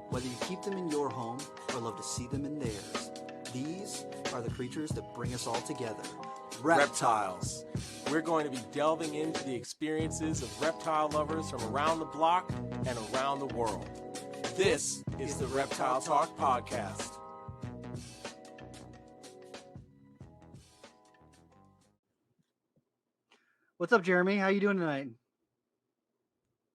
Whether you keep them in your home or love to see them in theirs, these are the creatures that bring us all together. Reptiles. We're going to be delving into the experiences of reptile lovers from around the block and around the world. This is the Reptile Talk Podcast. What's up, Jeremy? How you doing tonight?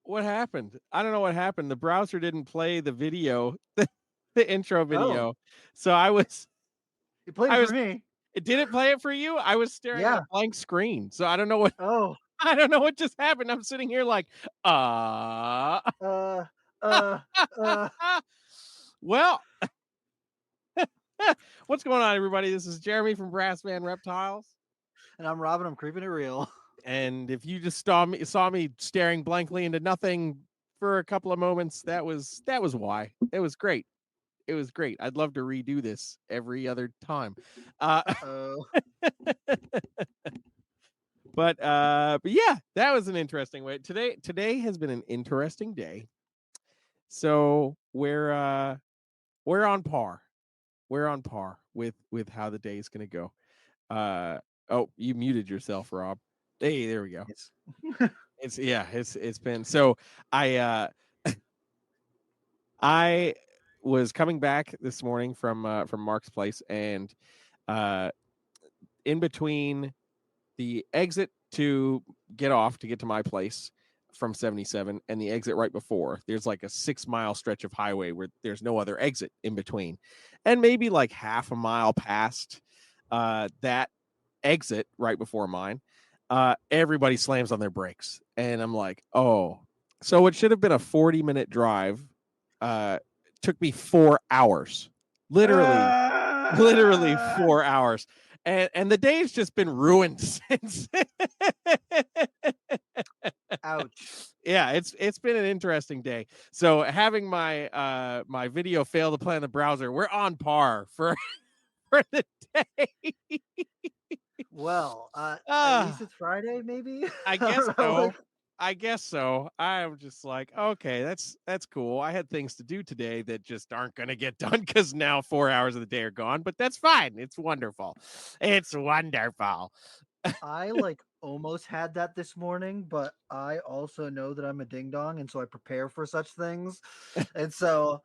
What happened? I don't know what happened. The browser didn't play the video, the intro video. So It played it for me. It didn't play it for you. I was staring at a blank screen. So I don't know what. Oh. I don't know what just happened. I'm sitting here like, Well, what's going on, everybody? This is Jeremy from Brassman Reptiles. And I'm Robin. I'm creeping it real. And if you just saw me staring blankly into nothing for a couple of moments, that was why. It was great. It was great. I'd love to redo this every other time. But yeah, that was an interesting way. Today has been an interesting day. So we're on par. We're on par with how the day is going to go. Oh, you muted yourself, Rob. Hey, there we go. It's been so I was coming back this morning from Mark's place, and in between the exit to get off to get to my place from 77 and the exit right before, there's like a 6-mile stretch of highway where there's no other exit in between, and maybe like half a mile past that exit right before mine, everybody slams on their brakes, and I'm like, oh, so it should have been a 40-minute drive. Took me 4 hours, literally 4 hours, and the day's just been ruined since. Ouch. Yeah, it's been an interesting day. So having my my video fail to play in the browser, we're on par for the day. Well, at least it's Friday, maybe. I guess so. I guess so. I'm just like, okay, that's cool. I had things to do today that just aren't going to get done because now 4 hours of the day are gone, but that's fine. It's wonderful. It's wonderful. I almost had that this morning, but I also know that I'm a ding dong, and so I prepare for such things. And so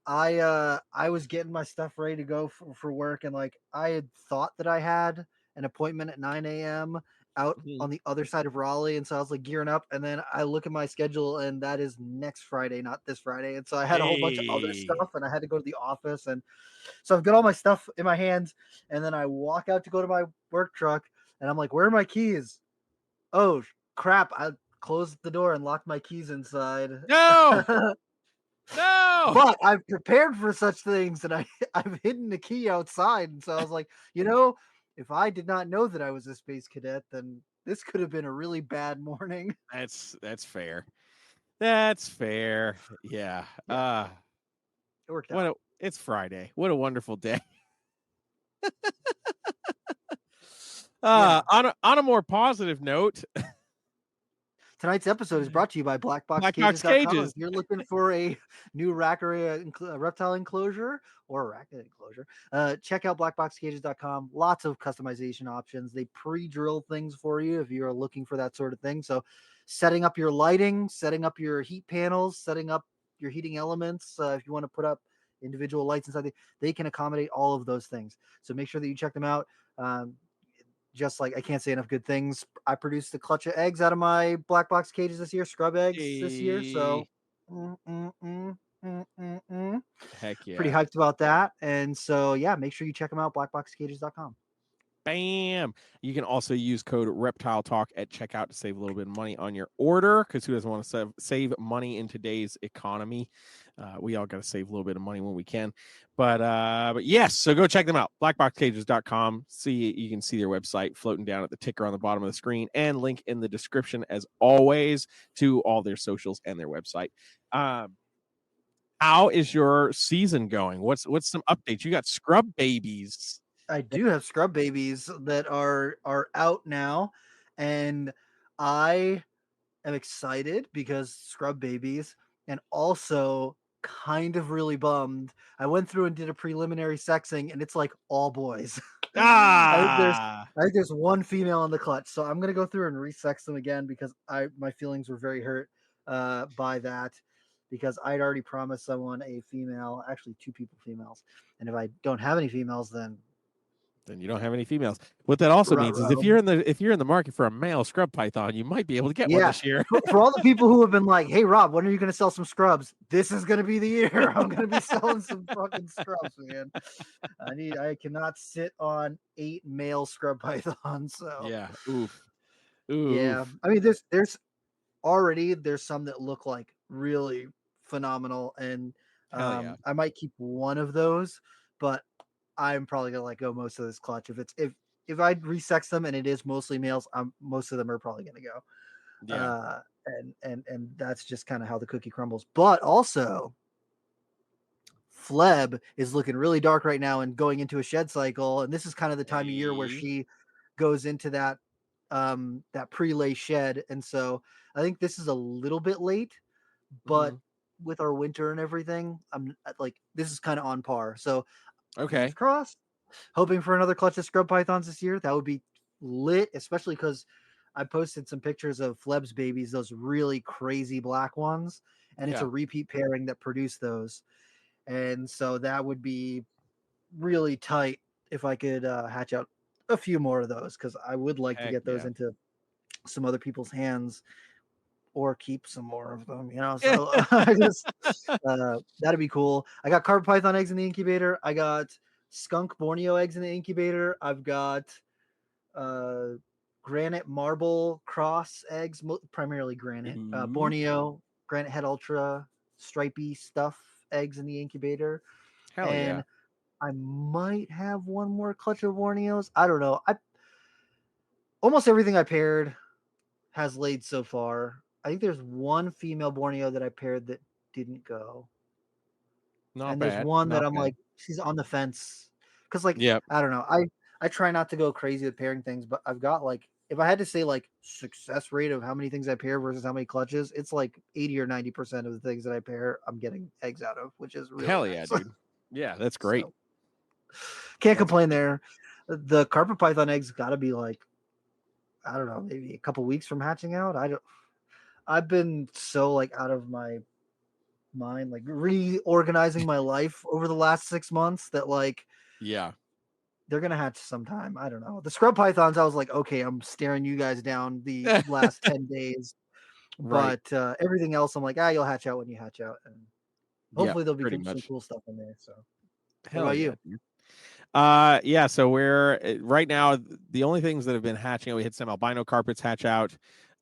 I was getting my stuff ready to go for work, and I had thought that I had an appointment at 9 a.m. out on the other side of Raleigh, and so I was gearing up, and then I look at my schedule, and that is next Friday, not this Friday. And so I had a whole bunch of other stuff, and I had to go to the office, and so I've got all my stuff in my hands, and then I walk out to go to my work truck, and I'm like, where are my keys? Oh crap, I closed the door and locked my keys inside. No. But I've prepared for such things, and I've hidden the key outside. And so I was like, if I did not know that I was a space cadet, then this could have been a really bad morning. That's fair. That's fair. Yeah. It worked out. It's Friday. What a wonderful day. On a more positive note, tonight's episode is brought to you by BlackBoxCages.com. If you're looking for a new rack or a reptile enclosure or a rack enclosure, check out BlackBoxCages.com. Lots of customization options. They pre-drill things for you if you are looking for that sort of thing. So setting up your lighting, setting up your heat panels, setting up your heating elements. If you want to put up individual lights inside, they can accommodate all of those things. So make sure that you check them out. Just I can't say enough good things. I produced a clutch of eggs out of my black box cages this year, scrub eggs this year. So heck yeah. Pretty hyped about that. And so, yeah, make sure you check them out, blackboxcages.com. Bam. You can also use code Reptile Talk at checkout to save a little bit of money on your order, because who doesn't want to save money in today's economy? We all got to save a little bit of money when we can. But yes, so go check them out. Blackboxcages.com. You can see their website floating down at the ticker on the bottom of the screen, and link in the description as always to all their socials and their website. How is your season going? What's some updates? You got scrub babies. I do have scrub babies that are out now, and I am excited because scrub babies, and also kind of really bummed. I went through and did a preliminary sexing, and it's like all boys. Ah, I think there's one female in the clutch, so I'm gonna go through and resex them again because my feelings were very hurt by that, because I'd already promised someone a female, actually two people females, and if I don't have any females, then you don't have any females. What that also means is ruh-roh. if you're in the market for a male scrub python, you might be able to get one Yeah, this year. for all the people who have been like, "Hey Rob, when are you gonna sell some scrubs?" This is gonna be the year. I'm gonna be selling some fucking scrubs, man. I cannot sit on 8 male scrub pythons. So Yeah. Oof. Ooh, yeah, oof. I mean, there's some that look like really phenomenal, and Hell yeah. I might keep one of those, but I'm probably gonna let go most of this clutch. If I resex them and it is mostly males, most of them are probably gonna go. Yeah. And that's just kind of how the cookie crumbles. But also, Fleb is looking really dark right now and going into a shed cycle, and this is kind of the time of year where Hey. she goes into that pre-lay shed, and so I think this is a little bit late, but Mhm. with our winter and everything, I'm like, this is kind of on par. So fingers Okay. crossed, hoping for another clutch of scrub pythons this year. That would be lit, especially because I posted some pictures of Fleb's babies, those really crazy black ones, and it's a Yeah. repeat pairing that produced those. And so that would be really tight if I could hatch out a few more of those, because I would like to Heck get those yeah. into some other people's hands or keep some more of them, you know. Yeah. So I just that'd be cool. I got carpet python eggs in the incubator. I got skunk Borneo eggs in the incubator. I've got uh, granite marble cross eggs, primarily granite. Ooh. Borneo granite head ultra stripy stuff eggs in the incubator, Hell yeah. and I might have one more clutch of Borneos. I don't know. I almost everything I paired has laid so far. I think there's one female Borneo that I paired that didn't go, Not and there's bad. one that Not I'm bad. like, she's on the fence, because like Yep. I don't know. I try not to go crazy with pairing things, but I've got like, if I had to say like success rate of how many things I pair versus how many clutches, it's like 80 or 90% of the things that I pair, I'm getting eggs out of, which is really Hell yeah, nice. dude. Yeah, that's great. So can't That's complain great. there. The carpet python eggs got to be like, I don't know, maybe a couple weeks from hatching out. I don't. I've been so like out of my mind, like reorganizing my life over the last 6 months, that like Yeah. they're gonna hatch sometime. I don't know. The scrub pythons, I was like, okay, I'm staring you guys down the last 10 days, Right. but everything else, I'm like, you'll hatch out when you hatch out, and Yep. hopefully there'll be Pretty some much. cool stuff in there. So, what Hell about yeah, you? dude. Yeah, so we're right now the only things that have been hatching, we had some albino carpets hatch out,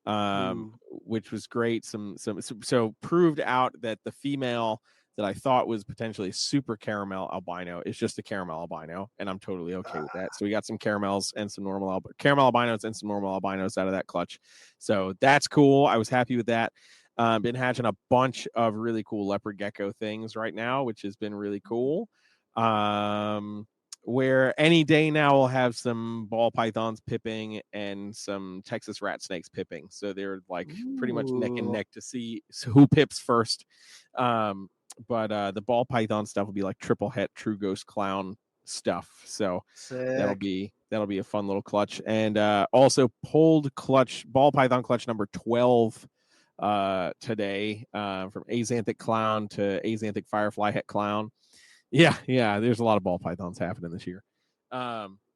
Ooh. which was great. So proved out that the female that I thought was potentially super caramel albino is just a caramel albino, and I'm totally okay with that. So we got some caramels and some caramel albinos and some normal albinos out of that clutch. So that's cool. I was happy with that. Been hatching a bunch of really cool leopard gecko things right now, which has been really cool. Where any day now we'll have some ball pythons pipping and some Texas rat snakes pipping. So they're like pretty much neck and Ooh. neck to see who pips first. But the ball python stuff will be like triple het, true ghost clown stuff. So that'll Sick. be a fun little clutch. And also pulled clutch, ball python clutch number 12 today, from Axanthic clown to Axanthic firefly het clown. Yeah, there's a lot of ball pythons happening this year.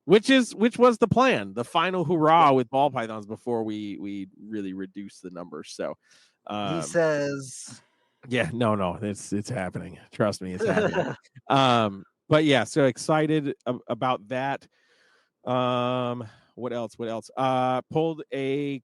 Which was the plan, the final hurrah with ball pythons before we really reduce the numbers. So He um says. yeah, no, it's happening. Trust me, it's happening. But yeah, so excited about that. What else? Pulled a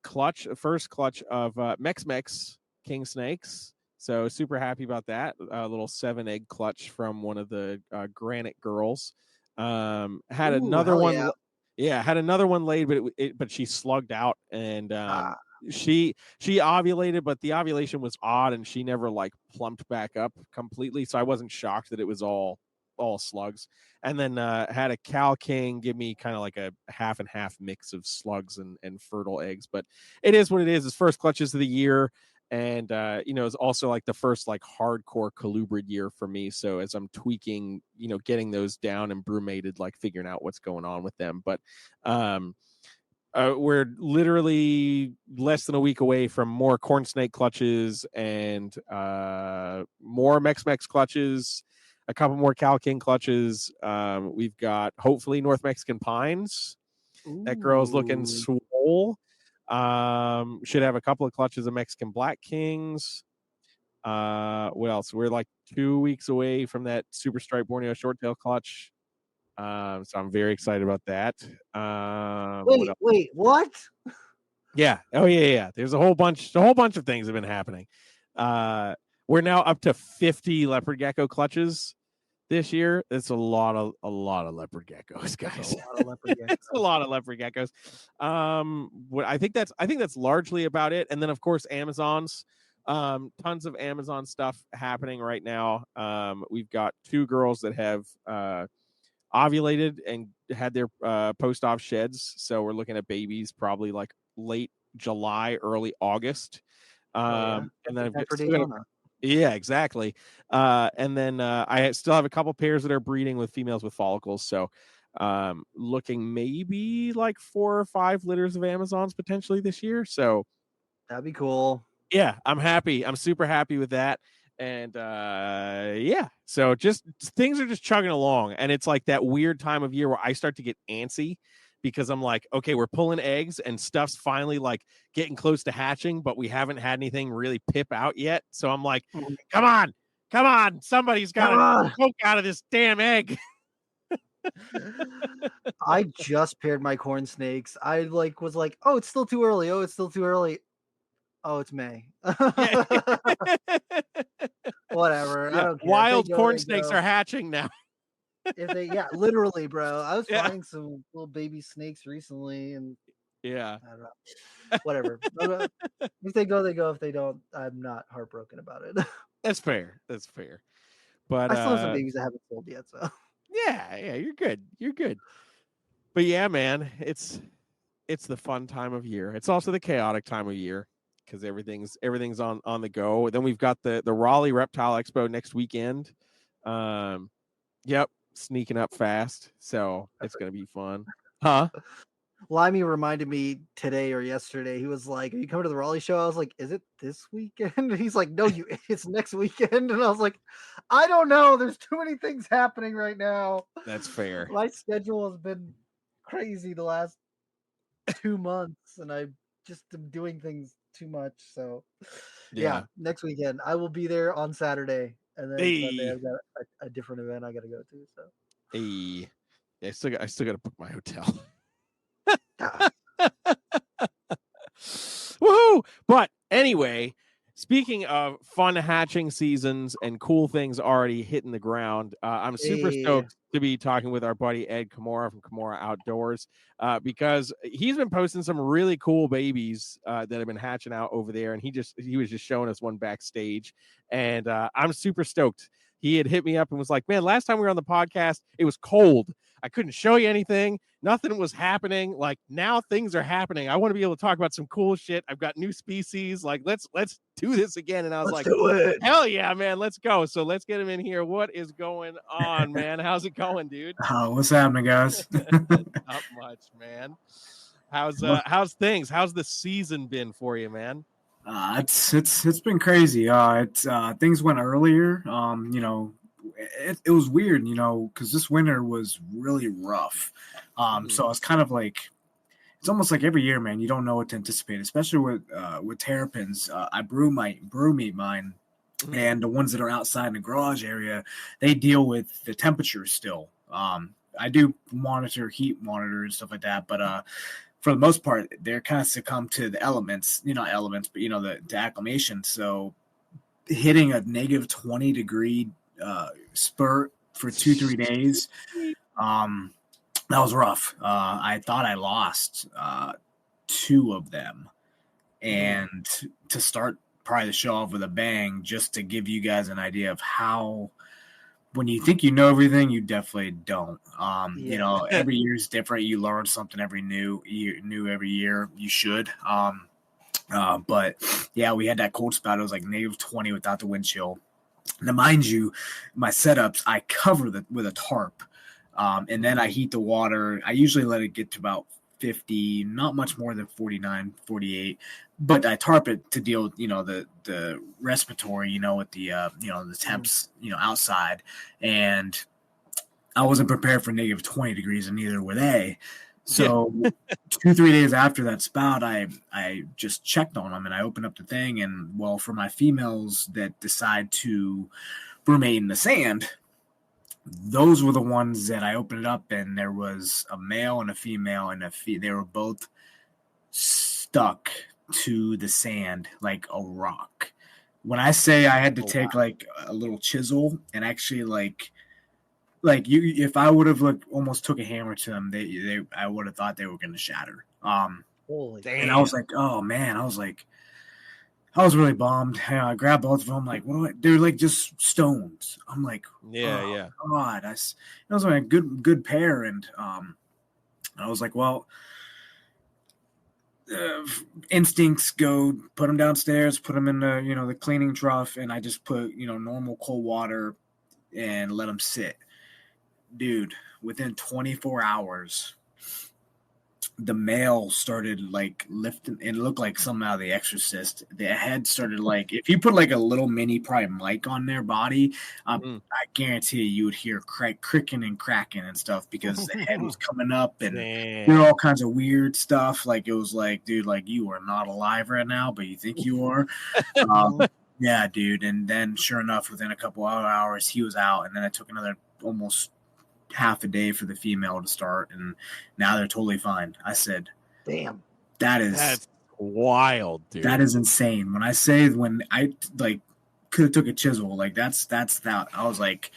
first clutch of Mex King Snakes. So super happy about that. A little 7-egg clutch from one of the Granite girls. Had Ooh, another hell one. yeah. Yeah, had another one laid, but she slugged out, and Ah, she ovulated, but the ovulation was odd, and she never like plumped back up completely. So I wasn't shocked that it was all slugs. And then had a Cal King give me kind of like a half and half mix of slugs and fertile eggs. But it is what it is. It's first clutches of the year, And it's also like the first like hardcore colubrid year for me. So as I'm tweaking, getting those down and brumated, like figuring out what's going on with them. But we're literally less than a week away from more corn snake clutches and more Mex clutches, a couple more Cal King clutches. We've got hopefully North Mexican pines. That girl's looking swole. Should have a couple of clutches of Mexican Black Kings. What else? We're like 2 weeks away from that Super Stripe Borneo Shorttail clutch. So I'm very excited about that. Wait, what? Yeah. Oh yeah. There's a whole bunch of things have been happening. We're now up to 50 leopard gecko clutches this year. It's a lot of leopard geckos, guys. It's a lot of leopard geckos. I think that's largely about it. And then of course Amazons. Tons of Amazon stuff happening right now. We've got 2 girls that have ovulated and had their post-op sheds. So we're looking at babies probably like late July, early August. And then yeah, exactly. And then I still have a couple pairs that are breeding with females with follicles. So looking maybe like 4 or 5 litters of Amazons potentially this year. So that'd be cool. Yeah, I'm happy. I'm super happy with that. And yeah, so just things are just chugging along. And it's like that weird time of year where I start to get antsy because I'm like, okay, we're pulling eggs and stuff's finally like getting close to hatching, but we haven't had anything really pip out yet. So I'm like, come on, somebody's got to poke out of this damn egg. I just paired my corn snakes. I was like, oh, it's still too early. Oh, it's May. Whatever. Yeah. I don't care. Wild corn snakes are hatching now. Literally, bro. I was finding some little baby snakes recently, and yeah, I don't know. Whatever. If they go, they go. If they don't, I'm not heartbroken about it. That's fair. But I still have some babies that haven't sold yet, so yeah, you're good. But yeah, man, it's the fun time of year. It's also the chaotic time of year because everything's on the go. Then we've got the Raleigh Reptile Expo next weekend. Yep, sneaking up fast. So it's gonna be fun. Huh? Limey reminded me today or yesterday. He was like, "Are you coming to the Raleigh show?" I was like, "Is it this weekend?" He's like, "No, it's next weekend." And I was like, "I don't know. There's too many things happening right now." That's fair. My schedule has been crazy the last 2 months, and I just am doing things too much. So yeah, next weekend I will be there on Saturday, and then Sunday I've got a different event I got to go to. So yeah, I still got to book my hotel. Woohoo! But anyway, speaking of fun hatching seasons and cool things already hitting the ground, I'm super stoked to be talking with our buddy Ed Komara from Komara Outdoors because he's been posting some really cool babies that have been hatching out over there, and he was just showing us one backstage, and I'm super stoked. He had hit me up and was like, "Man, last time we were on the podcast, it was cold. I couldn't show you anything. Nothing was happening. Like now things are happening. I want to be able to talk about some cool shit. I've got new species. Like let's do this again." And I was hell yeah, man, let's go. So let's get him in here. What is going on, man? How's it going, dude? What's happening, guys? Not much, man. How's things? How's the season been for you, man? It's been crazy. Things went earlier. It was weird, because this winter was really rough. So it's kind of like it's almost like every year, man. You don't know what to anticipate, especially with terrapins. I brew meat mine, and the ones that are outside in the garage area, they deal with the temperature still. I do heat monitor and stuff like that, but for the most part, they're kind of succumb to the elements, not elements, but the acclimation. So hitting a negative 20 degree spurt for 2-3 days, that was rough. I thought I lost 2 of them, and to start probably the show off with a bang, just to give you guys an idea of how. When you think you know everything, you definitely don't. Every year is different. You learn something every year. You should. But yeah, we had that cold spout. It was like -20 without the wind chill. Now, mind you, my setups, I cover with a tarp. And then I heat the water. I usually let it get to about 50, not much more than 49, 48. But I tarp it to deal with, the respiratory, with the, the temps, outside. And I wasn't prepared for -20 degrees, and neither were they. So 2-3 days after that spout, I just checked on them, and I opened up the thing. And, well, for my females that decide to brumate in the sand, those were the ones that I opened it up, and there was a male and a female, and they were both stuck to the sand like a rock. When I say I had to take like a little chisel and actually like you, if I would have almost took a hammer to them, I would have thought they were going to shatter. Holy Damn. And I was like, oh man, I was really bummed. I grabbed both of them. I'm like, what? They're like just stones. I'm like, yeah. God, that was a good pair. And I was like, well, instincts go put them downstairs, put them in the cleaning trough, and I just put normal cold water and let them sit. Dude, within 24 hours. The male started like lifting, and it looked like something out of The Exorcist. The head started like, if you put like a little mini probably mic on their body, I guarantee you would hear cricking and cracking and stuff, because the head was coming up and there were all kinds of weird stuff. Like it was like, dude, like you are not alive right now, but you think you are. Yeah, dude. And then sure enough, within a couple of hours, he was out, and then it took another almost half a day for the female to start, and now they're totally fine. I said, damn, That's wild, dude. That is insane. When I say, when I like could have took a chisel, like that's that. I was like,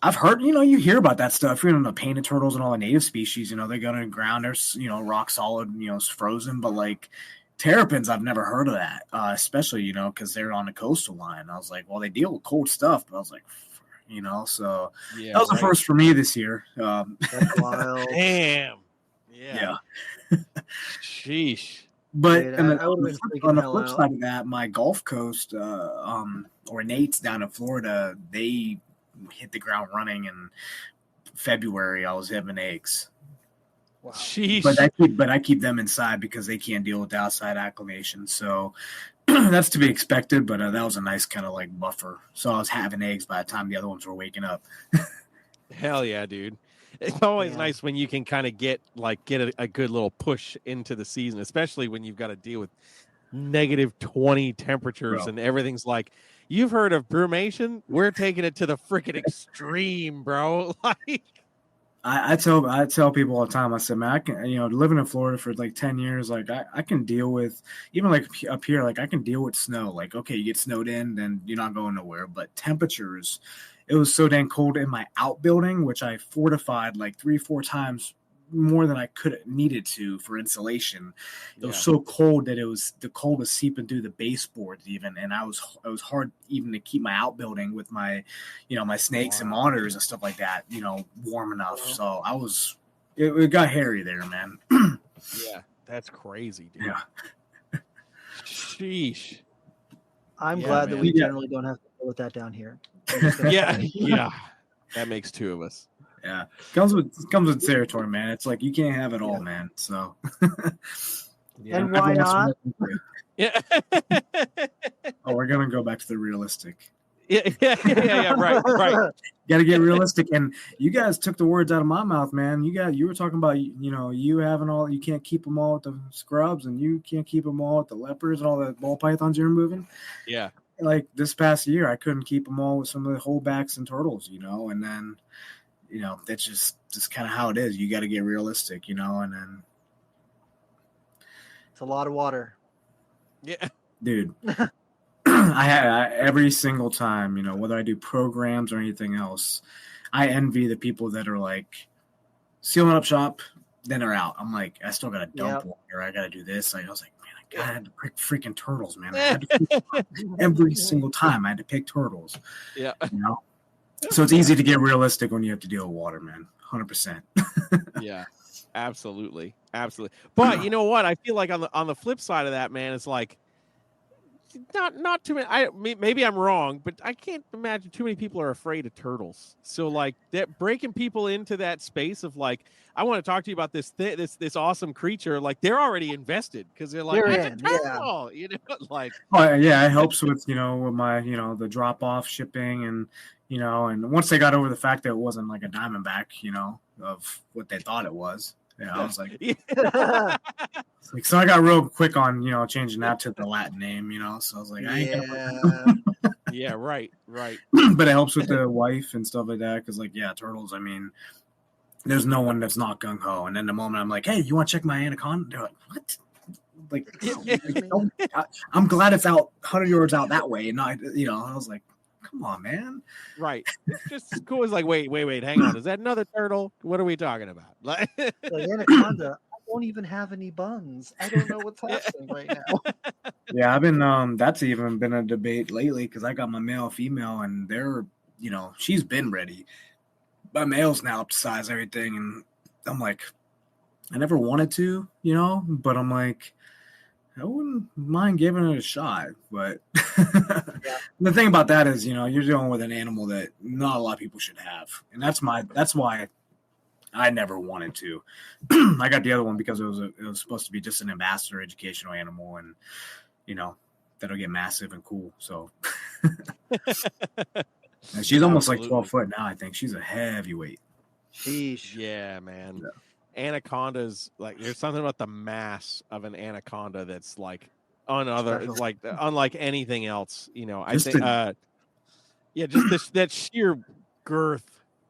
I've heard, you hear about that stuff. The painted turtles and all the native species, they go to the ground, they're rock solid, frozen, but like terrapins, I've never heard of that, especially because they're on the coastal line. I was like, well, they deal with cold stuff, but I was like, so that was the first for me this year. That's wild. Damn. Yeah. Sheesh. But Dude, on the flip side of that, my Gulf Coast or Nate's down in Florida, they hit the ground running in February. I was having eggs. Wow. Sheesh. But I keep them inside because they can't deal with the outside acclimation. So that's to be expected, but that was a nice kind of like buffer. So I was having eggs by the time the other ones were waking up. Hell yeah, dude. It's always nice when you can kind of get a good little push into the season, especially when you've got to deal with -20 temperatures and everything's like, you've heard of brumation? We're taking it to the freaking extreme, bro. Like, I tell people all the time, I said, man, I can, living in Florida for like 10 years, like I can deal with, even like up here, like I can deal with snow. Like, okay, you get snowed in, then you're not going nowhere. But temperatures, it was so dang cold in my outbuilding, which I fortified like 3-4 times more than I could needed to for insulation. It was so cold that the cold was seeping through the baseboards even, and it was hard even to keep my outbuilding with my my snakes and monitors and stuff like that warm enough. So it got hairy there, man. yeah, that's crazy, dude. Yeah. Sheesh. I'm glad that we generally don't have to deal with that down here. Yeah, that makes two of us. Yeah, comes with territory, man. It's like you can't have it all, man. So, and why not? Yeah. Oh, we're gonna go back to the realistic. Yeah. Right. Got to get realistic. And you guys took the words out of my mouth, man. You were talking about you having all, you can't keep them all at the scrubs, and you can't keep them all at the leopards and all the ball pythons you're moving. Yeah. Like this past year, I couldn't keep them all with some of the holdbacks and turtles, and then. That's just kind of how it is. You got to get realistic, and then it's a lot of water. Yeah, dude. I every single time, whether I do programs or anything else, I envy the people that are like sealing up shop, then they're out. I'm like, I still got to dump water. I got to do this. I was like, man, I had to pick freaking turtles, man. I had to every single time I had to pick turtles. Yeah. So it's easy to get realistic when you have to deal with water, man. 100%. Yeah. Absolutely. But you know what? I feel like on the flip side of that, man, it's like not too many. Maybe I'm wrong, but I can't imagine too many people are afraid of turtles. So like that breaking people into that space of like, I want to talk to you about this awesome creature. Like they're already invested because they're like, They're it's a in, yeah. turtle, like. Oh yeah, it helps with with my the drop off shipping and and once they got over the fact that it wasn't like a diamondback of what they thought it was. Yeah, I was like, so I got real quick on changing that to the Latin name, so I was like, I ain't Yeah. Yeah, right. but it helps with the wife and stuff like that because turtles. I mean, there's no one that's not gung ho, and then the moment I'm like, hey, you want to check my anaconda? They're like, what? I'm glad it's out 100 yards out that way, and not I was like, come on, man. Right. It's just as cool as like, wait, hang on. Is that another turtle? What are we talking about? Like anaconda, I don't even have any buns. I don't know what's happening right now. Yeah, I've been that's even been a debate lately because I got my male, female, and they're she's been ready. My male's now up to size everything, and I'm like, I never wanted to, but I'm like, I wouldn't mind giving it a shot. But the thing about that is, you're dealing with an animal that not a lot of people should have, and that's why I never wanted to. I got the other one because it was supposed to be just an ambassador educational animal, and that'll get massive and cool. So and she's almost like 12 foot now. I think she's a heavyweight. Sheesh. Yeah, man. Yeah. Anacondas, like there's something about the mass of an anaconda that's like unlike anything else. I think just that sheer girth.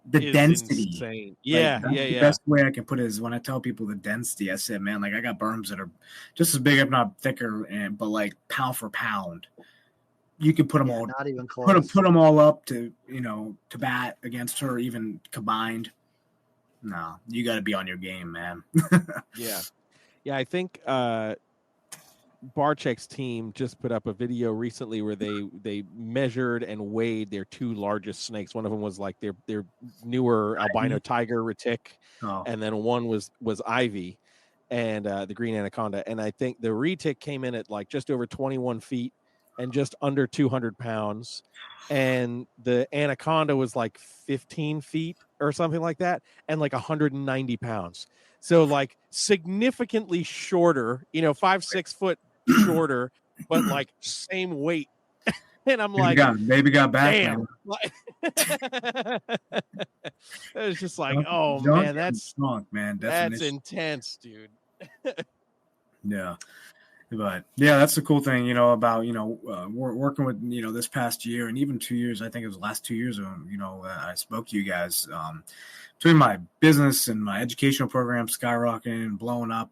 The density. Insane. Yeah, The best way I can put it is when I tell people the density, I said, man, like I got berms that are just as big, if not thicker, but like pound for pound. You can put them all, not even close. Put them all up to to bat against her, even combined. No, you got to be on your game, man. Yeah. I think Barczyk's team just put up a video recently where they measured and weighed their two largest snakes. One of them was like their newer albino tiger retic, and then one was Ivy, and the green anaconda. And I think the retic came in at like just over 21 feet and just under 200 pounds, and the anaconda was like 15 feet or something like that, and like 190 pounds. So like significantly shorter, 5-6 foot shorter, but like same weight. And I'm baby got back. Damn. It was just like, man, that's strong, man. That's intense, dude. Yeah. But that's the cool thing, about working with this past year and even 2 years. I think it was the last 2 years I spoke to you guys. Between my business and my educational program skyrocketing and blowing up,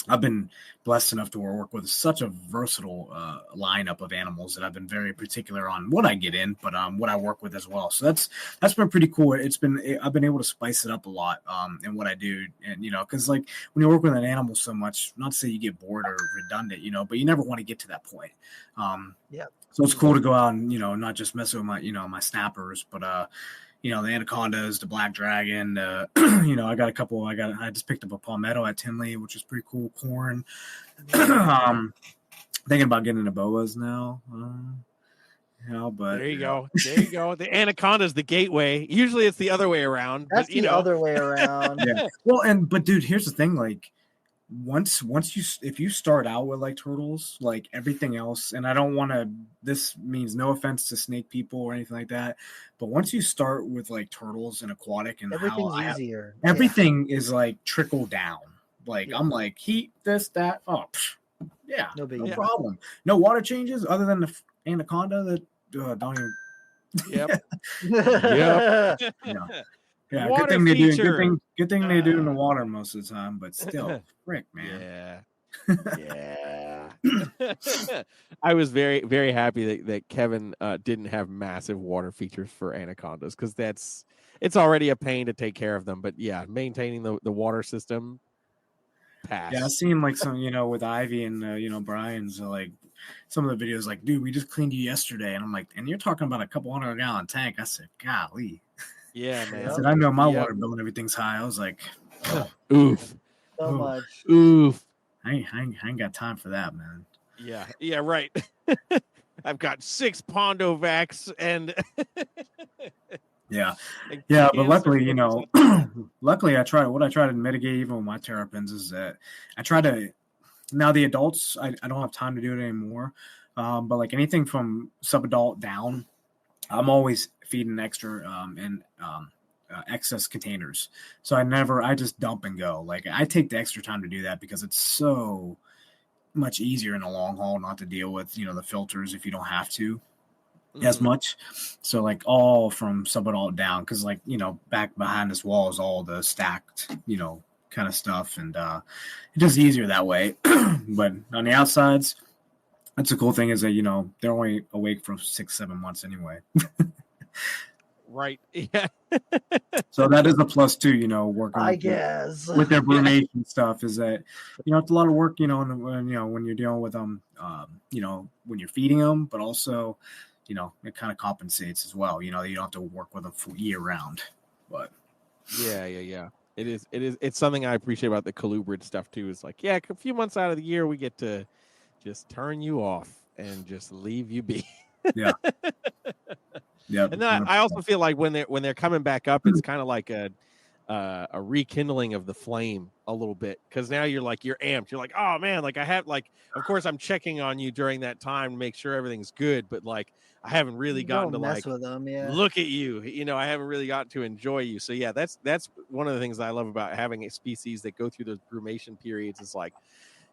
I've been blessed enough to work with such a versatile lineup of animals that I've been very particular on what I get in, but what I work with as well. So that's been pretty cool. I've been able to spice it up a lot in what I do, and because like when you work with an animal so much, not to say you get bored or redundant, but you never want to get to that point. So it's cool to go out and not just mess with my my snappers, but the anacondas, the black dragon, I got a couple. I just picked up a palmetto at Tinley, which is pretty cool. Corn. Thinking about getting into boas now. But there you go. The anaconda's the gateway. Usually it's the other way around. That's the other way around. Yeah. Well, but dude, here's the thing. Like, if you start out with like turtles, like everything else, and I don't want to, this means no offense to snake people or anything like that, but once you start with like turtles and aquatic and everything's easier, everything is like trickle down. Like I'm like heat this, that, no problem. No water changes other than the anaconda that don't even. Yep. Yeah, good thing they do. Good thing they do in the water most of the time, but still, frick, man. Yeah. I was very, very happy that Kevin didn't have massive water features for anacondas because it's already a pain to take care of them. But yeah, maintaining the water system. Pass. Yeah, I've seen like some, with Ivy and Brian's like some of the videos like, dude, we just cleaned you yesterday, and I'm like, and you're talking about a couple 100-gallon tank. I said, golly. Yeah, man. I said, I know my water bill and everything's high. I was like, Oof. So Oh. much. Oof. I ain't got time for that, man. Yeah. Yeah. Right. I've got 6 Pondovacs and Yeah, and yeah, but cancer luckily, filters. luckily I try to mitigate even with my terrapins is that I try to now the adults I don't have time to do it anymore, but like anything from subadult down, I'm always feeding extra in excess containers. So I just dump and go. Like I take the extra time to do that because it's so much easier in the long haul not to deal with the filters if you don't have to as much. So like all from subadult down, because like back behind this wall is all the stacked kind of stuff, and it's just easier that way. But on the outsides, that's the cool thing is that they're only awake for 6-7 months anyway. Right. Yeah. So that is a plus too, working I guess. with their brumation stuff is that it's a lot of work, when you're dealing with them, when you're feeding them, but also it kind of compensates as well. You don't have to work with them for year round. But Yeah. It's something I appreciate about the colubrid stuff too. Is like, yeah, a few months out of the year we get to just turn you off and just leave you be. Yeah. Yeah. And then I also feel like when they're coming back up, it's kind of like a rekindling of the flame a little bit, because now you're amped. You're like, oh man, like I have of course I'm checking on you during that time to make sure everything's good, but like I haven't really gotten Don't to mess with them, yeah. look at you. I haven't really gotten to enjoy you. So yeah, that's one of the things I love about having a species that go through those brumation periods. Is like,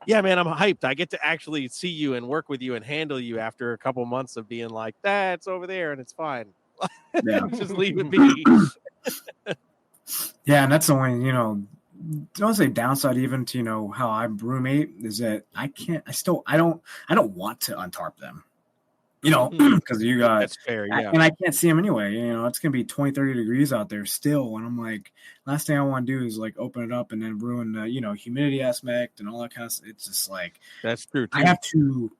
yeah, man, I'm hyped. I get to actually see you and work with you and handle you after a couple months of being like, that's over there and it's fine. Yeah. Just leave it be. Yeah, and that's the only, don't say downside even to, how I brumate is that I don't want to untarp them, because you got, that's fair. Yeah. and I can't see them anyway. It's going to be 20, 30 degrees out there still. And I'm like, last thing I want to do is like open it up and then ruin the, humidity aspect and all that kind of stuff. It's just like, that's true too. I have to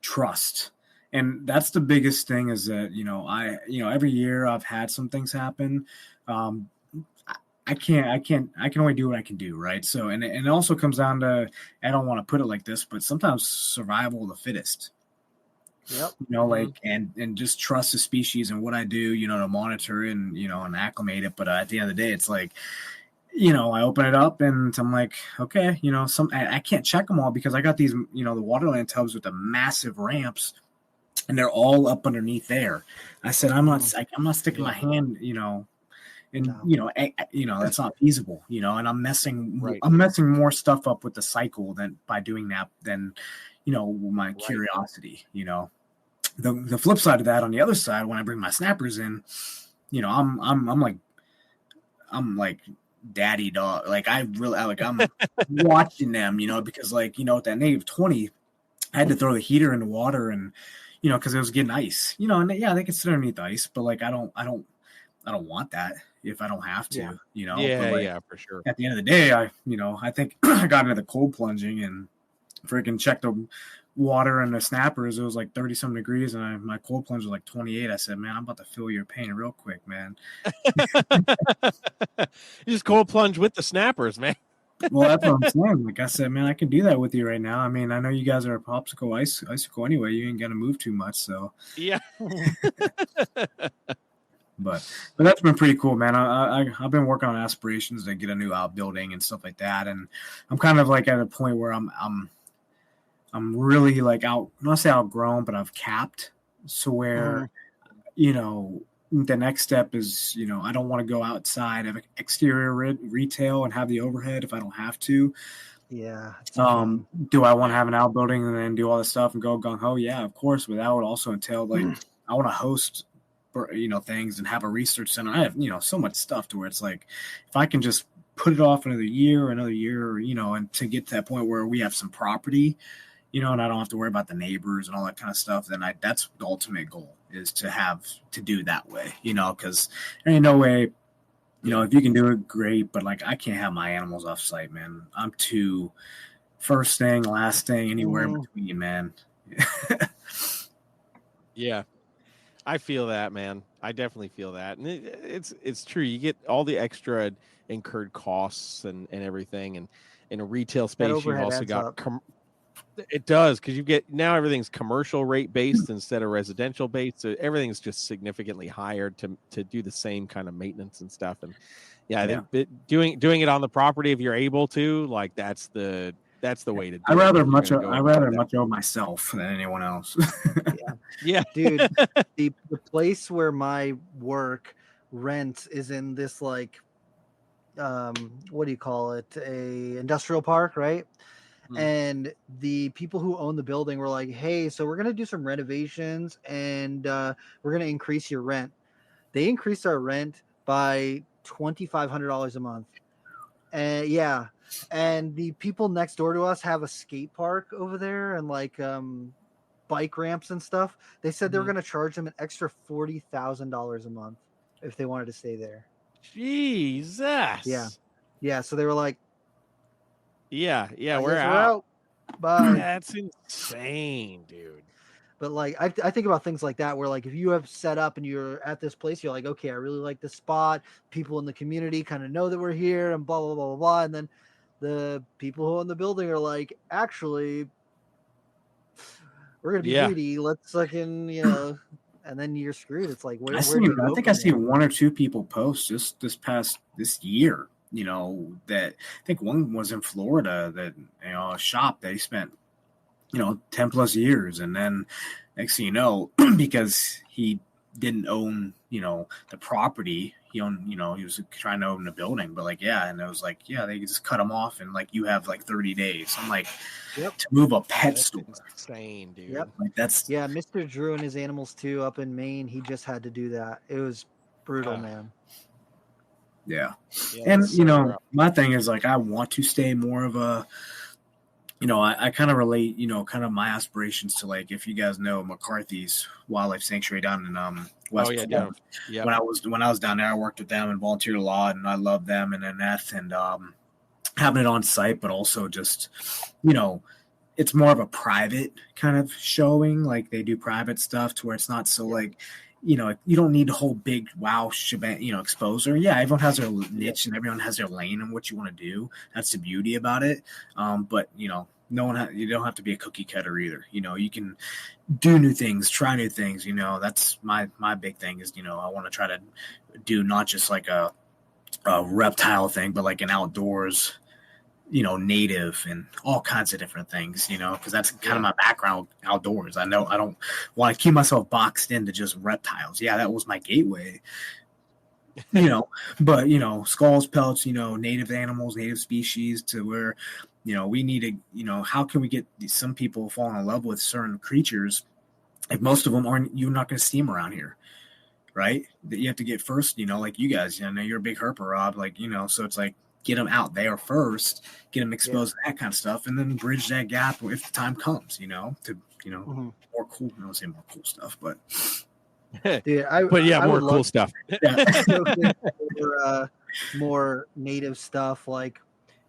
trust. And that's the biggest thing is that, every year I've had some things happen. I can only do what I can do. Right. So, and it also comes down to, I don't want to put it like this, but sometimes survival of the fittest. Yep. Like, and just trust the species and what I do, to monitor and, and acclimate it. But at the end of the day, it's like, I open it up and I'm like, okay, I can't check them all because I got these, the waterland tubs with the massive ramps and they're all up underneath there. I said, I'm not sticking my hand, and that's not feasible, and I'm messing more stuff up with the cycle than by doing that than, my curiosity, The flip side of that, on the other side, when I bring my snappers in, I'm like daddy dog. Like I'm watching them, because like, at that -20, I had to throw the heater in the water and, because it was getting ice, and yeah, they can sit underneath ice, but like, I don't want that if I don't have to, Yeah, but like, yeah, for sure. At the end of the day, I think I got into the cold plunging and freaking checked the water and the snappers. It was like 30-some degrees, and my cold plunge was like 28. I said, man, I'm about to feel your pain real quick, man. You just cold plunge with the snappers, man. Well, that's what I'm saying. Like I said, man, I can do that with you right now. I mean, I know you guys are a popsicle icicle anyway. You ain't gonna move too much, so yeah. But that's been pretty cool, man. I've been working on aspirations to get a new outbuilding and stuff like that, and I'm kind of like at a point where I'm really like not say outgrown, but I've capped. So where the next step is I don't want to go outside of exterior retail and have the overhead if I don't have to. Yeah. Do I want to have an outbuilding and then do all this stuff and go gung ho? Yeah, of course. But that would also entail like I want to host things and have a research center. I have so much stuff to where it's like if I can just put it off another year, and to get to that point where we have some property, and I don't have to worry about the neighbors and all that kind of stuff, then that's the ultimate goal is to do that way, because there ain't no way, if you can do it, great, but like I can't have my animals off site, man. I'm too first thing, last thing, anywhere in between, man. Yeah. I feel that, man. I definitely feel that. And it's true. You get all the extra incurred costs and everything. And in a retail That space, you've overhead also adds got up. it does, because you get now everything's commercial rate based instead of residential based. So everything's just significantly higher to do the same kind of maintenance and stuff. And yeah, I think doing it on the property, if you're able to, like that's the way to do I it. rather if you're gonna I go rather that. much owe myself than anyone else. Yeah. Dude, the place where my work rent is in this like what do you call it, a industrial park, right? And the people who own the building were like, hey, so we're going to do some renovations and we're going to increase your rent. They increased our rent by $2,500 a month. And yeah, and the people next door to us have a skate park over there and like bike ramps and stuff. They said they were going to charge them an extra $40,000 a month if they wanted to stay there. Jesus. Yeah, so they were like, yeah, I we're guess out. we're out. Bye. That's insane, dude. But like I think about things like that where like if you have set up and you're at this place, you're like, okay, I really like this spot. People in the community kind of know that we're here and blah blah blah blah blah. And then the people who own the building are like, actually, we're gonna be greedy. Let's fucking and then you're screwed. It's like where do you go? I think I see one or two people post just this year. That I think one was in Florida that a shop they spent 10 plus years, and then next thing you know, because he didn't own the property, he owned he was trying to own the building, but like and it was like they just cut him off and like you have like 30 days. I'm like, to move a pet store, insane, dude. Like that's Mr. Drew and his animals too up in Maine. He just had to do that. It was brutal, man. And my thing is like I want to stay more of a I kind of relate kind of my aspirations to like, if you guys know McCarthy's Wildlife Sanctuary down in West Florida. When I was down there, I worked with them and volunteered a lot, and I love them and Annette and having it on site, but also just it's more of a private kind of showing. Like they do private stuff to where it's not so like you don't need the whole big wow shebang, exposure. Yeah, everyone has their niche and everyone has their lane and what you want to do. That's the beauty about it. But you don't have to be a cookie cutter either. You can do new things, try new things. That's my big thing is I want to try to do not just like a reptile thing, but like an outdoors native and all kinds of different things, because that's kind of my background outdoors. I know I don't want to keep myself boxed into just reptiles. Yeah, that was my gateway, but skulls, pelts, native animals, native species, to where, we need to, how can we get some people falling in love with certain creatures if most of them you're not going to see them around here, right? That you have to get first, like you guys, I know you're a big herper, Rob, like, so it's like, get them out there first, get them exposed to that kind of stuff, and then bridge that gap if the time comes, to more cool, I don't say more cool stuff, but more cool stuff. More native stuff. Like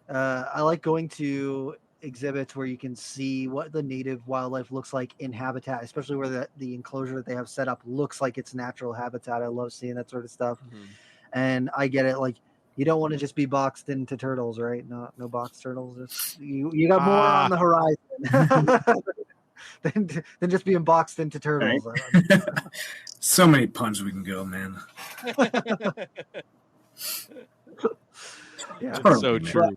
I like going to exhibits where you can see what the native wildlife looks like in habitat, especially where the enclosure that they have set up looks like it's natural habitat. I love seeing that sort of stuff. And I get it. Like, you don't want to just be boxed into turtles, right? No box turtles. Just, you got more on the horizon than just being boxed into turtles. Right? So many puns we can go, man. It's so true.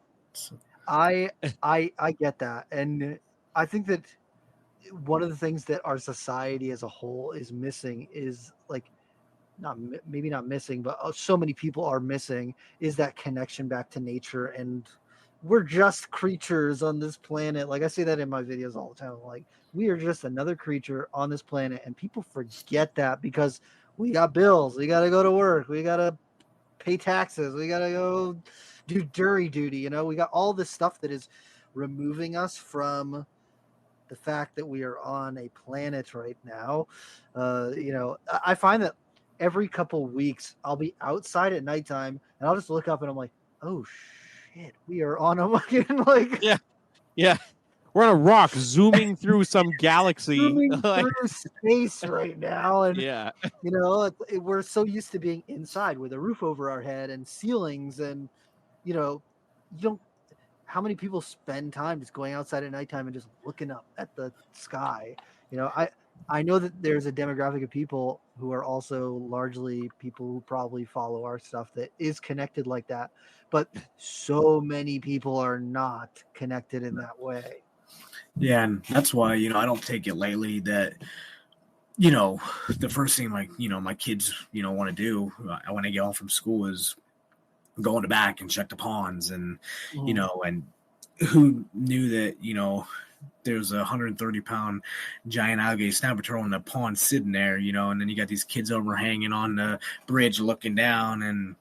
I get that, and I think that one of the things that our society as a whole is missing is like, maybe not missing, but so many people are missing, is that connection back to nature. And we're just creatures on this planet. Like I say that in my videos all the time. Like, we are just another creature on this planet, and people forget that because we got bills. We got to go to work. We got to pay taxes. We got to go do jury duty. We got all this stuff that is removing us from the fact that we are on a planet right now. I find that every couple weeks I'll be outside at nighttime and I'll just look up and I'm like, oh shit, we are on a fucking we're on a rock zooming through some galaxy, through space right now. And yeah, we're so used to being inside with a roof over our head and ceilings and you know, you don't. How many people spend time just going outside at nighttime and just looking up at the sky? I know that there's a demographic of people who are also largely people who probably follow our stuff that is connected like that, but so many people are not connected in that way. Yeah, and that's why, I don't take it lightly that, the first thing my kids, want to do when I get home from school is go in the back and check the ponds and, and who knew that, there's a 130-pound giant alligator snapper turtle in the pond sitting there, and then you got these kids overhanging on the bridge looking down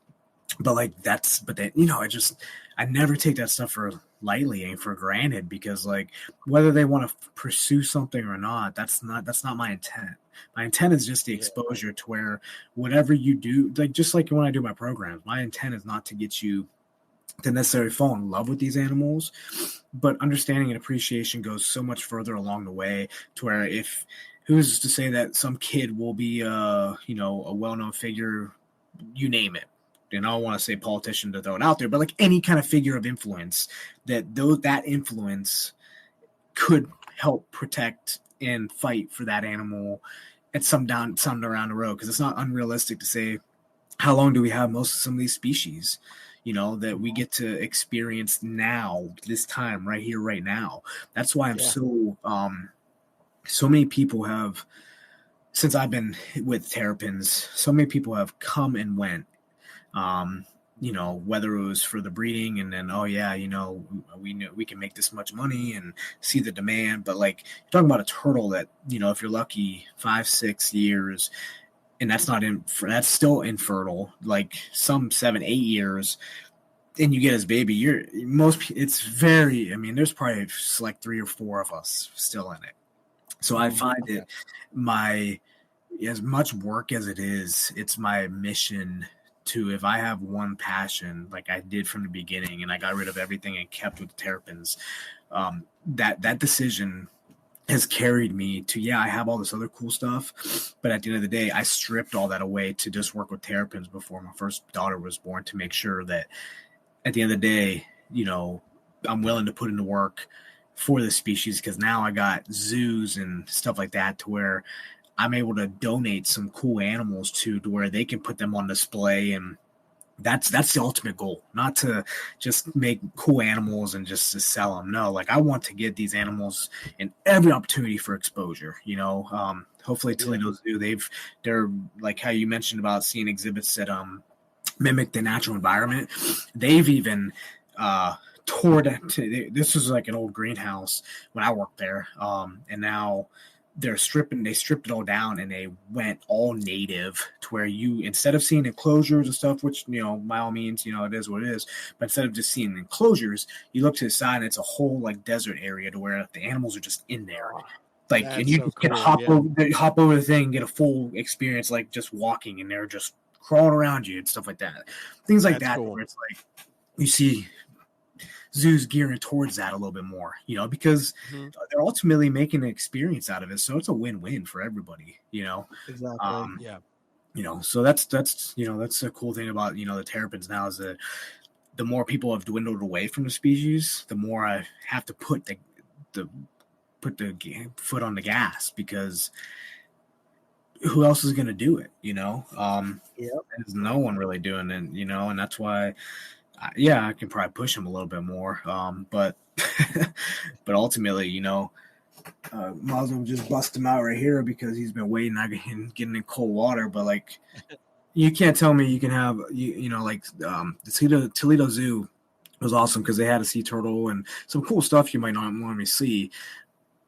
I never take that stuff for lightly and for granted, because whether they want to pursue something or not, that's not my intent. My intent is just the exposure to where whatever you do, just like when I do my programs, my intent is not to get you to necessarily fall in love with these animals, but understanding and appreciation goes so much further along the way, to where who's to say that some kid will be a well-known figure, you name it. And I don't want to say politician to throw it out there, but any kind of figure of influence, that influence could help protect and fight for that animal at some down the road. Because it's not unrealistic to say, how long do we have some of these species, that we get to experience now, this time, right here, right now. That's why I'm so many people have, since I've been with Terrapins, so many people have come and went. Whether it was for the breeding and then, we know we can make this much money and see the demand. But you're talking about a turtle that, if you're lucky, 5-6 years, and that's still infertile, some 7-8 years, and you get his baby, there's probably 3 or 4 of us still in it. So I find it as much work as it is, it's my mission to, if I have one passion, like I did from the beginning, and I got rid of everything and kept with the Terrapins, that decision has carried me to, I have all this other cool stuff, but at the end of the day, I stripped all that away to just work with Terrapins before my first daughter was born, to make sure that at the end of the day, I'm willing to put in the work for the species, because now I got zoos and stuff like that to where I'm able to donate some cool animals to where they can put them on display. And that's the ultimate goal, not to just make cool animals and just to sell them. No, I want to get these animals in every opportunity for exposure, hopefully Toledo Zoo, they're like how you mentioned about seeing exhibits that mimic the natural environment. They've even this was like an old greenhouse when I worked there, and now they stripped it all down, and they went all native, to where you, instead of seeing enclosures and stuff, which by all means it is what it is, but instead of just seeing enclosures, you look to the side and it's a whole desert area to where the animals are just in there. And you just can hop over the thing and get a full experience, just walking, and they're just crawling around you and stuff like that. Things like that, cool. Where it's you see zoos gearing towards that a little bit more, because they're ultimately making an experience out of it. So it's a win-win for everybody, Exactly. So that's a cool thing about, the Terrapins now, is that the more people have dwindled away from the species, the more I have to put the foot on the gas, because who else is going to do it? There's no one really doing it, and that's why, I can probably push him a little bit more. But ultimately, might as well just bust him out right here, because he's been waiting, getting in cold water. But you can't tell me you can have, the Toledo Zoo was awesome, because they had a sea turtle and some cool stuff you might not normally see.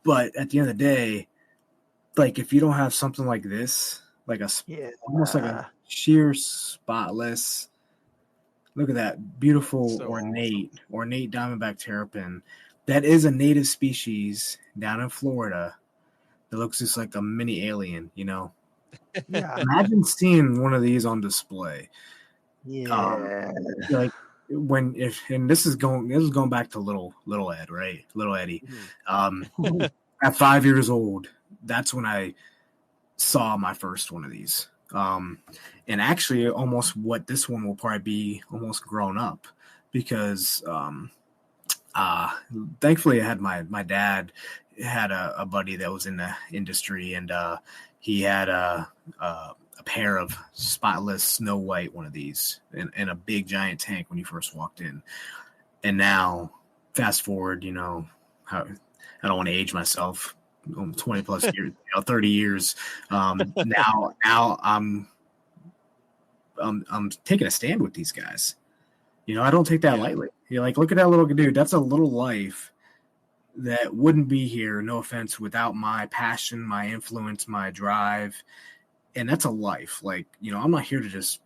But at the end of the day, if you don't have something like this, almost like a sheer spotless, look at that beautiful, ornate diamondback terrapin that is a native species down in Florida, that looks just like a mini alien, Yeah. Imagine seeing one of these on display. Yeah. And this is going back to little Ed, right? Little Eddie. At 5 years old, that's when I saw my first one of these. And actually, almost what this one will probably be almost grown up, because thankfully I had my dad had a buddy that was in the industry, and he had a pair of spotless Snow White, one of these, in a big giant tank when you first walked in. And now, fast forward, I don't want to age myself, 20 plus years, 30 years. Now I'm taking a stand with these guys. I don't take that lightly. You're like, look at that little dude. That's a little life that wouldn't be here, no offense, without my passion, my influence, my drive. And that's a life. Like, I'm not here to just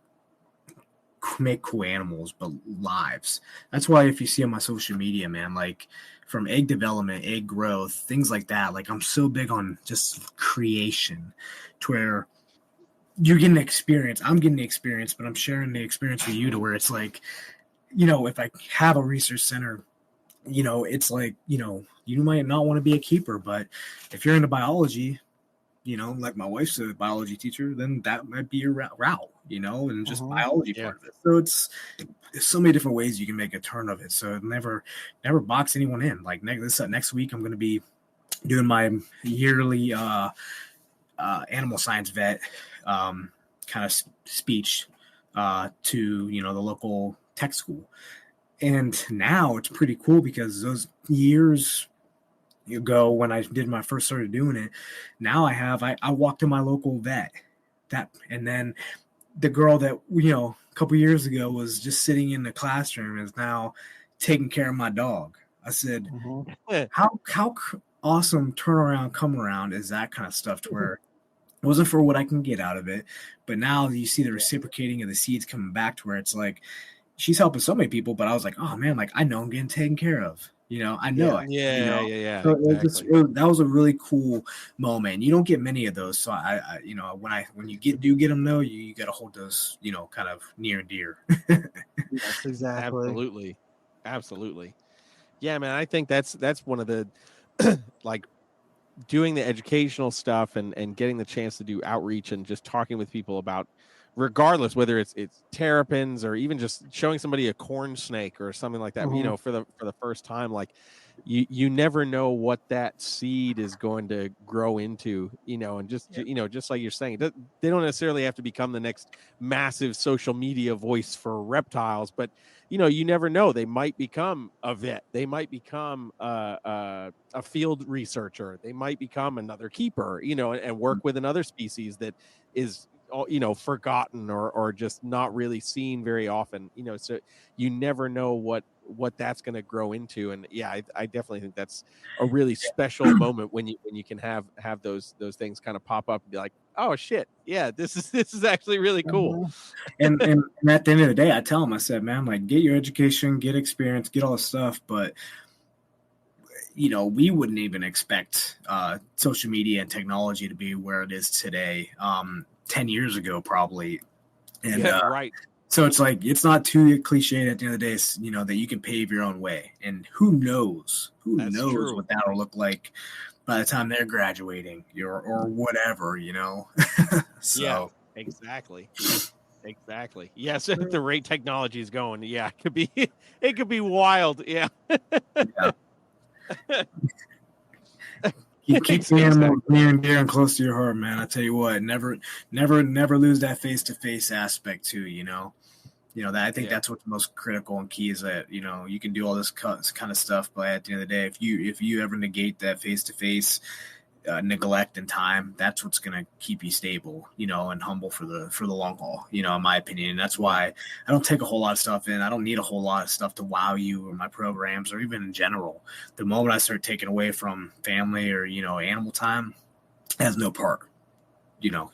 make cool animals, but lives. That's why if you see on my social media, man, like from egg development, egg growth, things like that, like I'm so big on just creation to where you're getting experience. I'm getting the experience, but I'm sharing the experience with you to where it's like, if I have a research center, it's like, you might not want to be a keeper, but if you're into biology, like my wife's a biology teacher, then that might be your route, and just biology part of it. So there's so many different ways you can make a turn of it. So never box anyone in. Like next week, I'm going to be doing my yearly animal science vet kind of speech to, the local tech school. And now it's pretty cool because those years ago when I did my first started doing it, now I walked to my local vet and then the girl that a couple years ago was just sitting in the classroom is now taking care of my dog. I said, how awesome turnaround come around is that kind of stuff to where it wasn't for what I can get out of it, but now you see the reciprocating of the seeds coming back to where it's like she's helping so many people, but I was like, oh man, like I know I'm getting taken care of. I know it. Yeah. So Exactly. that was a really cool moment. You don't get many of those. So I when you do get them though, you got to hold those, kind of near and dear. Yes, exactly. Absolutely. Yeah, man. I think that's one of the like doing the educational stuff and getting the chance to do outreach and just talking with people about, regardless whether it's terrapins or even just showing somebody a corn snake or something like that, for the first time, like you never know what that seed is going to grow into, and just just like you're saying, they don't necessarily have to become the next massive social media voice for reptiles, but you never know. They might become a vet. They might become a field researcher. They might become another keeper, and work with another species that is forgotten or just not really seen very often. So you never know what that's going to grow into. And yeah, I definitely think that's a really special moment when you can have those things kind of pop up and be like, oh shit, yeah, this is actually really cool. And at the end of the day, I tell them, I said, man, like get your education, get experience, get all this stuff, but we wouldn't even expect social media and technology to be where it is today 10 years ago probably. And right. So it's like, it's not too cliche at the end of the day, that you can pave your own way. And who knows true. what that'll look like by the time they're graduating or whatever, So yeah, exactly. Yes, the rate technology is going. Yeah, it could be wild. Yeah. Keep the animal near and dear and close to your heart, man. I tell you what, never lose that face-to-face aspect too. That I think that's what's most critical and key is that you can do all this kind of stuff, but at the end of the day, if you ever negate that face-to-face neglect and time, that's what's going to keep you stable, and humble for the long haul, in my opinion. And that's why I don't take a whole lot of stuff in. I don't need a whole lot of stuff to wow you or my programs or even in general. The moment I start taking away from family or, animal time, it has no part, Yeah.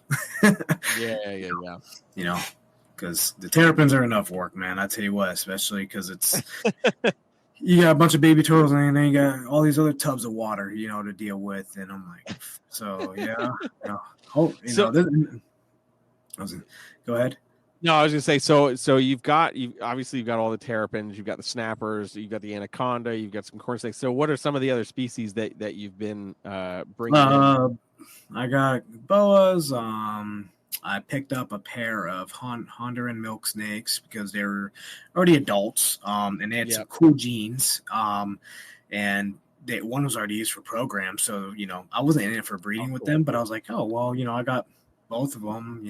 Because the terrapins are enough work, man. I tell you what, especially because it's you got a bunch of baby turtles and then you got all these other tubs of water, to deal with. And I'm like, so yeah, go ahead. No, I was gonna say, so you've got all the terrapins, you've got the snappers, you've got the anaconda, you've got some corn snakes. So what are some of the other species that you've been bringing in? I got boas, I picked up a pair of Honduran milk snakes because they were already adults, and they had some cool genes. And one was already used for programs, so I wasn't in it for breeding with them, but I was like, oh well, I got both of them.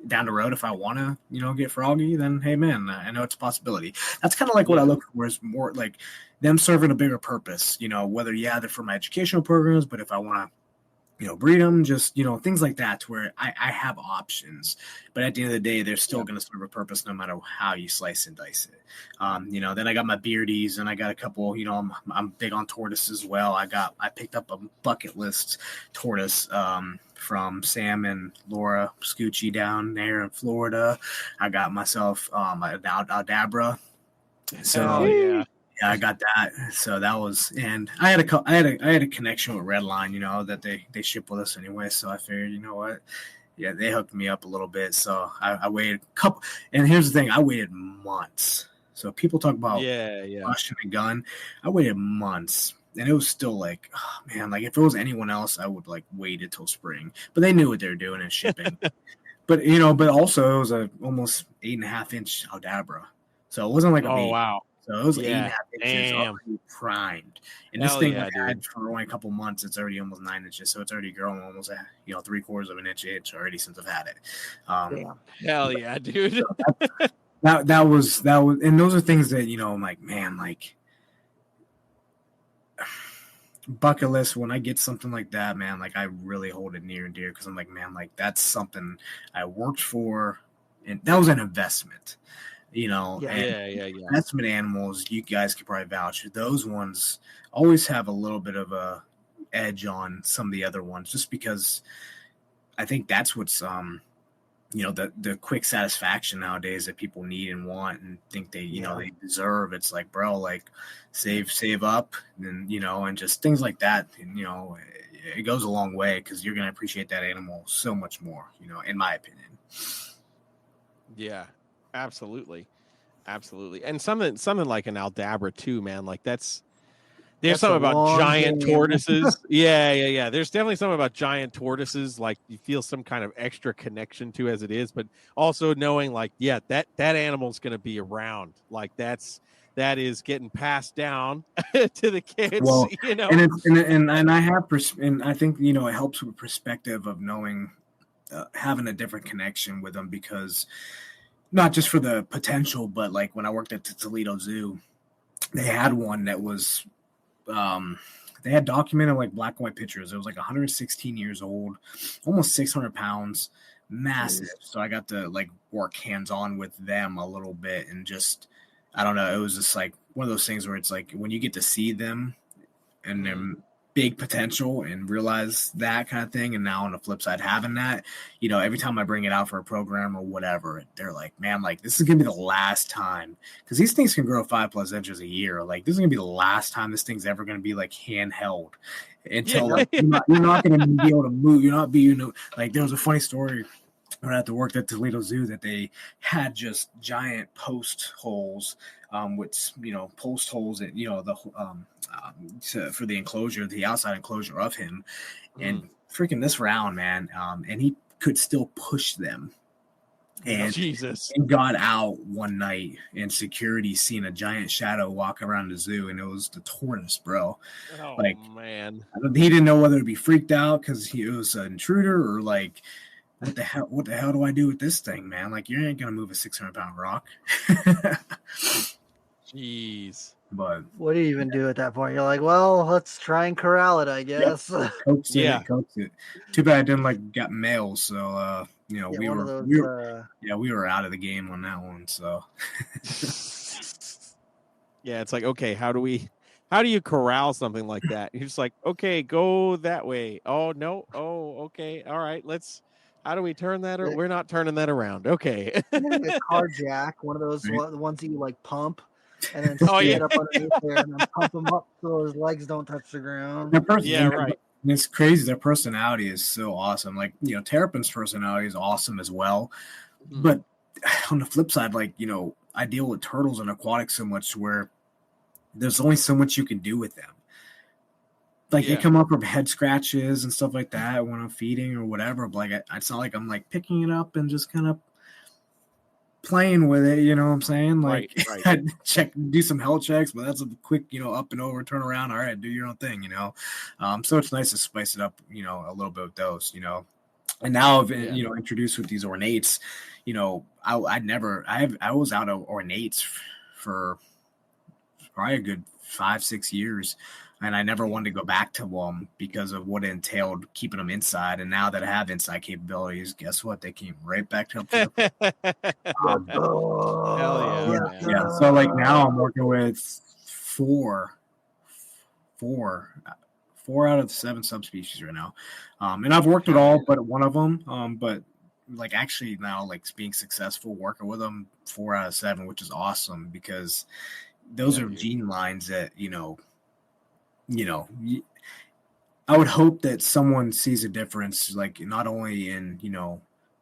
Down the road, if I want to, get froggy, then hey man, I know it's a possibility. That's kind of like what I look for, is more like them serving a bigger purpose. Whether they're for my educational programs, but if I want to breed them, just, things like that, to where I have options. But at the end of the day, they're still going to serve a purpose no matter how you slice and dice it. Then I got my beardies, and I got a couple, I'm big on tortoise as well. I picked up a bucket list tortoise from Sam and Laura Scucci down there in Florida. I got myself a Aldabra. So yeah, I got that. So that was, and I had a connection with Redline, that they ship with us anyway. So I figured, yeah, they hooked me up a little bit. So I waited a couple, and here's the thing, I waited months. So people talk about rushing a gun. I waited months, and it was still like, oh, man, like if it was anyone else, I would like wait until spring. But they knew what they were doing in shipping. but also it was a almost 8.5-inch Aldabra. So it wasn't like a baby. Oh wow. So it was 8.5 inches already primed. And this thing I had for only a couple months, it's already almost 9 inches. So it's already grown almost 3/4 of an inch already since I've had it. Hell yeah, dude. So that was, and those are things that, I'm like, man, like bucket list, when I get something like that, man, like I really hold it near and dear, because I'm like, man, like that's something I worked for, and that was an investment. Investment animals, you guys could probably vouch. Those ones always have a little bit of a edge on some of the other ones, just because I think that's what's the quick satisfaction nowadays that people need and want and think they they deserve. It's like, bro, like save up, and and just things like that, and it goes a long way, because you're gonna appreciate that animal so much more, in my opinion. Yeah. Absolutely. And something like an Aldabra too, man. Like there's something about giant tortoises. Yeah. There's definitely something about giant tortoises, like you feel some kind of extra connection to as it is, but also knowing like, that animal's going to be around. Like that is getting passed down to the kids, well, and I have, and I think, it helps with perspective of knowing, having a different connection with them, because not just for the potential, but like when I worked at the Toledo Zoo, they had one that was, they had documented like black and white pictures. It was like 116 years old, almost 600 pounds, massive. So I got to like work hands-on with them a little bit, and just, I don't know, it was just like one of those things where it's like when you get to see them and their big potential and realize that kind of thing. And now on the flip side, having that, every time I bring it out for a program or whatever, they're like, man, like this is going to be the last time, because these things can grow 5+ inches a year. Like this is going to be the last time this thing's ever going to be like handheld, until like, you're not going to be able to move. You're not being, like, there was a funny story when I had to work at Toledo Zoo that they had just giant post holes, with post holes that for the enclosure, the outside enclosure of him, and freaking this round, man, and he could still push them. And Jesus, and got out one night, and security seen a giant shadow walk around the zoo, and it was the tortoise, bro. Oh like, man, he didn't know whether to be freaked out because he was an intruder, or like, what the hell do I do with this thing, man? Like, you ain't gonna move a 600-pound rock. Jeez. But what do you even do at that point? You're like, well, let's try and corral it, I guess. Coax it. Too bad I didn't got mail, so we were out of the game on that one. So yeah, it's like, okay, how do you corral something like that? You're just like, okay, go that way. Oh no, okay, all right, how do we turn that? We're not turning that around. Okay. A car jack, one of those ones that you like pump, and then stand up underneath there, and then pump him up so his legs don't touch the ground. Right. It's crazy. Their personality is so awesome. Like, Terrapin's personality is awesome as well. But on the flip side, like, I deal with turtles and aquatics so much where there's only so much you can do with them. like they come up from head scratches and stuff like that when I'm feeding or whatever. But like it's not like I'm like picking it up and just kind of playing with it, you know what I'm saying? Like Right. I do some health checks, but that's a quick, up and over, turn around. All right, do your own thing, So it's nice to spice it up, a little bit with those, And now I've introduced with these ornates, I was out of ornates for probably a good 5-6 years. And I never wanted to go back to them because of what it entailed keeping them inside. And now that I have inside capabilities, guess what? They came right back up to the Hell yeah. yeah. So like now I'm working with four out of the 7 subspecies right now. And I've worked with all but one of them. But like actually now like being successful working with them 4 out of 7, which is awesome because those are gene lines that, I would hope that someone sees a difference, like not only in,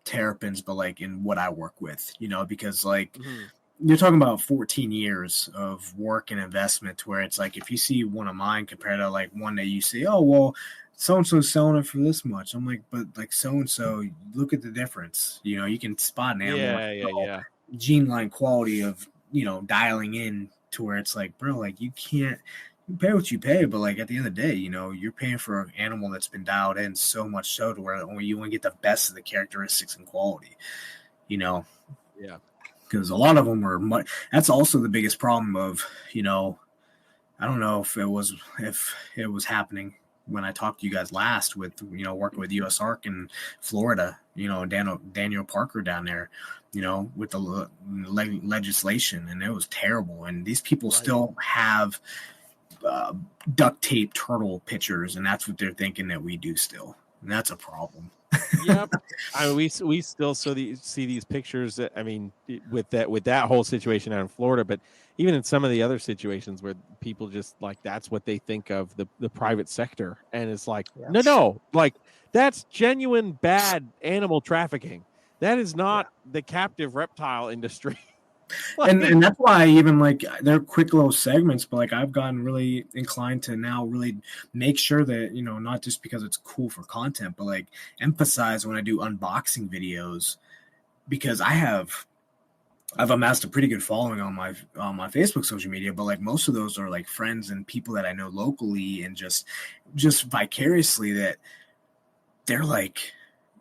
terrapins, but like in what I work with, because like you're talking about 14 years of work and investment where it's like, if you see one of mine compared to like one that you see, oh, well, so-and-so's selling it for this much. I'm like, but like so-and-so, look at the difference. You can spot an animal. Gene line quality of, dialing in to where it's like, bro, like you can't, you pay what you pay, but like at the end of the day, you're paying for an animal that's been dialed in so much so to where only you want to get the best of the characteristics and quality, Yeah. Because a lot of them are that's also the biggest problem of, I don't know if it was happening when I talked to you guys last with, working with US Arc in Florida, Daniel Parker down there, with the legislation, and it was terrible. And these people still have duct tape turtle pictures, and that's what they're thinking that we do still, and that's a problem. Yep. I mean, we still see these pictures. I mean, with that whole situation out in Florida, but even in some of the other situations where people just like that's what they think of the private sector, and it's like no, like that's genuine bad animal trafficking. That is not the captive reptile industry. And that's why I even like they're quick little segments, but like I've gotten really inclined to now really make sure that, not just because it's cool for content, but like emphasize when I do unboxing videos, because I've amassed a pretty good following on my Facebook social media, but like most of those are like friends and people that I know locally, and just vicariously that they're like,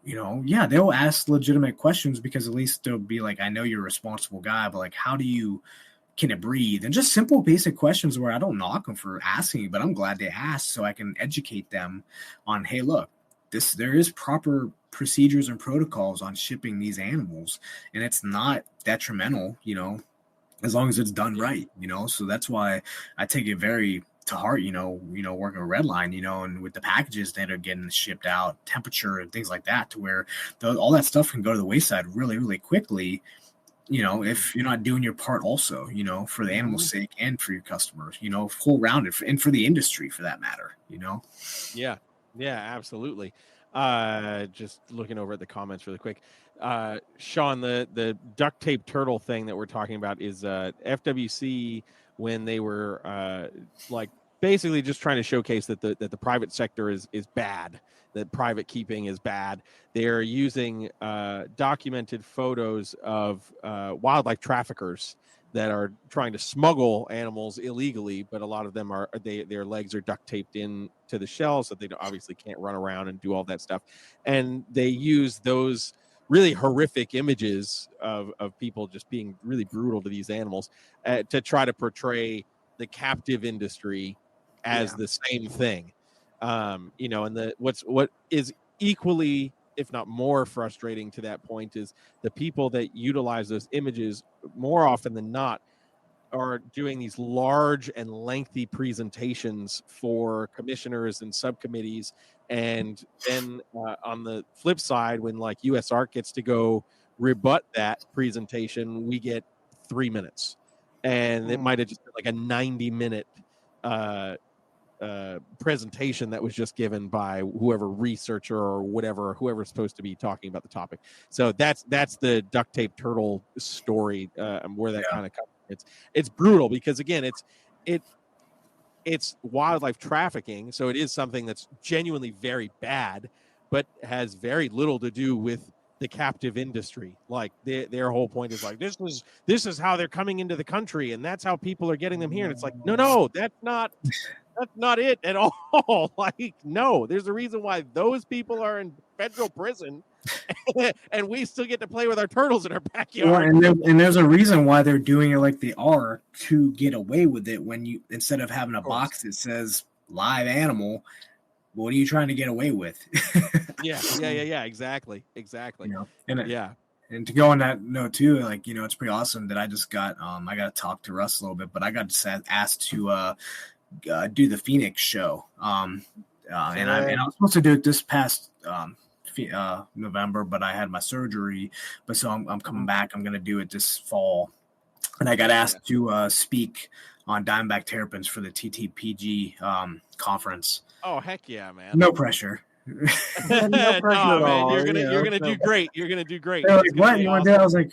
they'll ask legitimate questions because at least they'll be like, I know you're a responsible guy, but like, can it breathe? And just simple, basic questions where I don't knock them for asking, but I'm glad they asked so I can educate them on, hey, look, there is proper procedures and protocols on shipping these animals, and it's not detrimental, as long as it's done right, So that's why I take it very to heart, working with Redline, and with the packages that are getting shipped out, temperature and things like that, to where all that stuff can go to the wayside really, really quickly, if you're not doing your part also, for the animal's sake and for your customers, whole rounded, and for the industry for that matter, Yeah, absolutely. Just looking over at the comments really quick. Sean, the duct tape turtle thing that we're talking about is FWC, when they were like basically just trying to showcase that the private sector is bad, that private keeping is bad. They're using documented photos of wildlife traffickers that are trying to smuggle animals illegally, but a lot of them their legs are duct taped in to the shell, so they obviously can't run around and do all that stuff. And they use those really horrific images of people just being really brutal to these animals to try to portray the captive industry as the same thing. And what is equally, if not more frustrating to that point, is the people that utilize those images more often than not are doing these large and lengthy presentations for commissioners and subcommittees. And then on the flip side, when like US Art gets to go rebut that presentation, we get 3 minutes. And it might have just been like a 90-minute presentation that was just given by whoever researcher or whatever, whoever's supposed to be talking about the topic. So that's the duct tape turtle story, where that kind of comes. It's brutal because again, it's wildlife trafficking, so it is something that's genuinely very bad, but has very little to do with the captive industry. Like their whole point is like, this is how they're coming into the country, and that's how people are getting them here. And it's like, no, that's not it at all. Like, no, there's a reason why those people are in federal prison and we still get to play with our turtles in our backyard. Well, and there's a reason why they're doing it like they are, to get away with it. When you, instead of having a box that says live animal, what are you trying to get away with? Yeah, exactly. You know, and to go on that note too, like, you know, it's pretty awesome that I just got I got to talk to Russ a little bit, but I got asked to do the Phoenix show, and I was supposed to do it this past November, but I had my surgery. But so I'm coming back. I'm gonna do it this fall, and I got asked to speak on Diamondback Terrapins for the TTPG conference. Oh, heck yeah, man! No pressure. No pressure at all. You're gonna do great. You're gonna do great. They're like, what you want to do? I was like,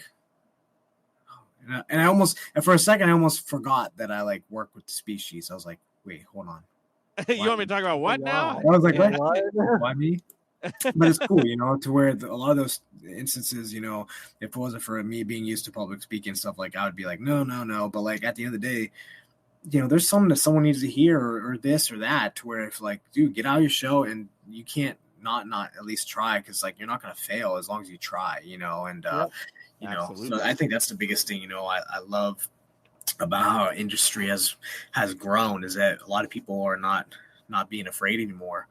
and I almost, and for a second, I almost forgot that I like work with the species. I was like, wait, hold on. You want me to talk about what now? I was like, what? Why me? But it's cool, you know, to where a lot of those instances, you know, if it wasn't for me being used to public speaking and stuff, like I would be like, no. But like at the end of the day, you know, there's something that someone needs to hear, or this or that, to where if like, dude, get out of your show, and you can't not at least try, because like you're not going to fail as long as you try, you know. And you know, so I think that's the biggest thing, you know, I love about how our industry has grown, is that a lot of people are not being afraid anymore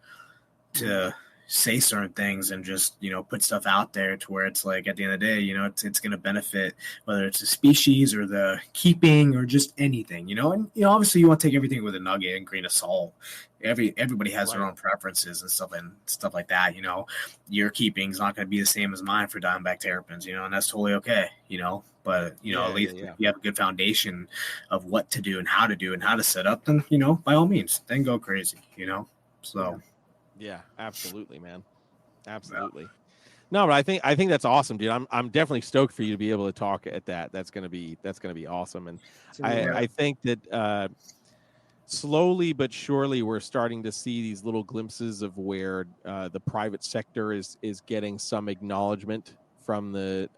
to say certain things and just, you know, put stuff out there, to where it's like at the end of the day, you know, it's going to benefit, whether it's the species or the keeping or just anything, you know. And you know, obviously you want to take everything with a nugget and grain of salt. Everybody has their own preferences and stuff like that, you know. Your keeping is not going to be the same as mine for Diamondback Terrapins, you know, and that's totally okay, you know. But you know, at least if you have a good foundation of what to do and how to set up, then, you know, by all means, then go crazy, you know. So yeah, absolutely, man, absolutely. Yeah. No, but I think that's awesome, dude. I'm definitely stoked for you to be able to talk at that. That's gonna be awesome. And I think that slowly but surely we're starting to see these little glimpses of where the private sector is getting some acknowledgement from the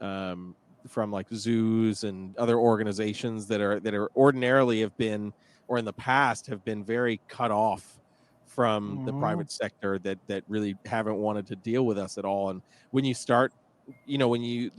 from like zoos and other organizations that are ordinarily have been, or in the past have been, very cut off from the private sector, that really haven't wanted to deal with us at all. And when you start, you know, when you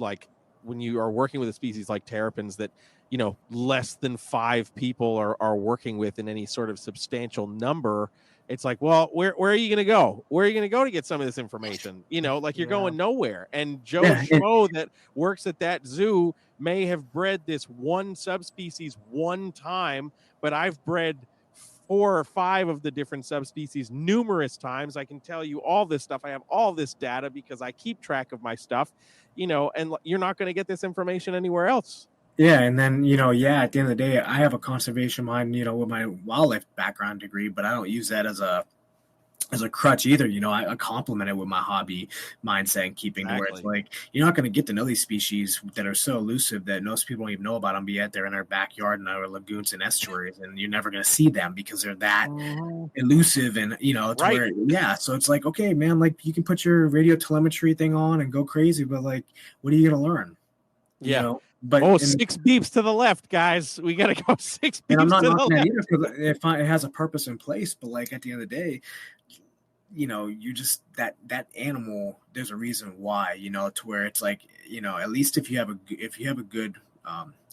are working with a species like terrapins that, you know, less than 5 people are working with in any sort of substantial number, it's like, well, where are you going to go? Where are you going to go to get some of this information? You know, like you're going nowhere. And Joe Schmo that works at that zoo may have bred this one subspecies one time, but I've bred 4 or 5 of the different subspecies numerous times. I can tell you all this stuff. I have all this data because I keep track of my stuff, you know, and you're not going to get this information anywhere else. Yeah, and then, you know, at the end of the day, I have a conservation mind, you know, with my wildlife background degree, but I don't use that as a crutch either. You know, I complement it with my hobby mindset and keeping, to where it's like, you're not going to get to know these species that are so elusive that most people don't even know about them, yet they're in our backyard and our lagoons and estuaries, and you're never going to see them because they're that elusive. And, you know, where, so it's like, okay, man, like you can put your radio telemetry thing on and go crazy, but like, what are you going to learn? You know? But 6 beeps to the left, guys. We gotta go 6 beeps. And I'm not to knocking the that left. either, because it has a purpose in place. But like at the end of the day, you know, you just that animal. There's a reason why, you know, to where it's like, you know, at least if you have a good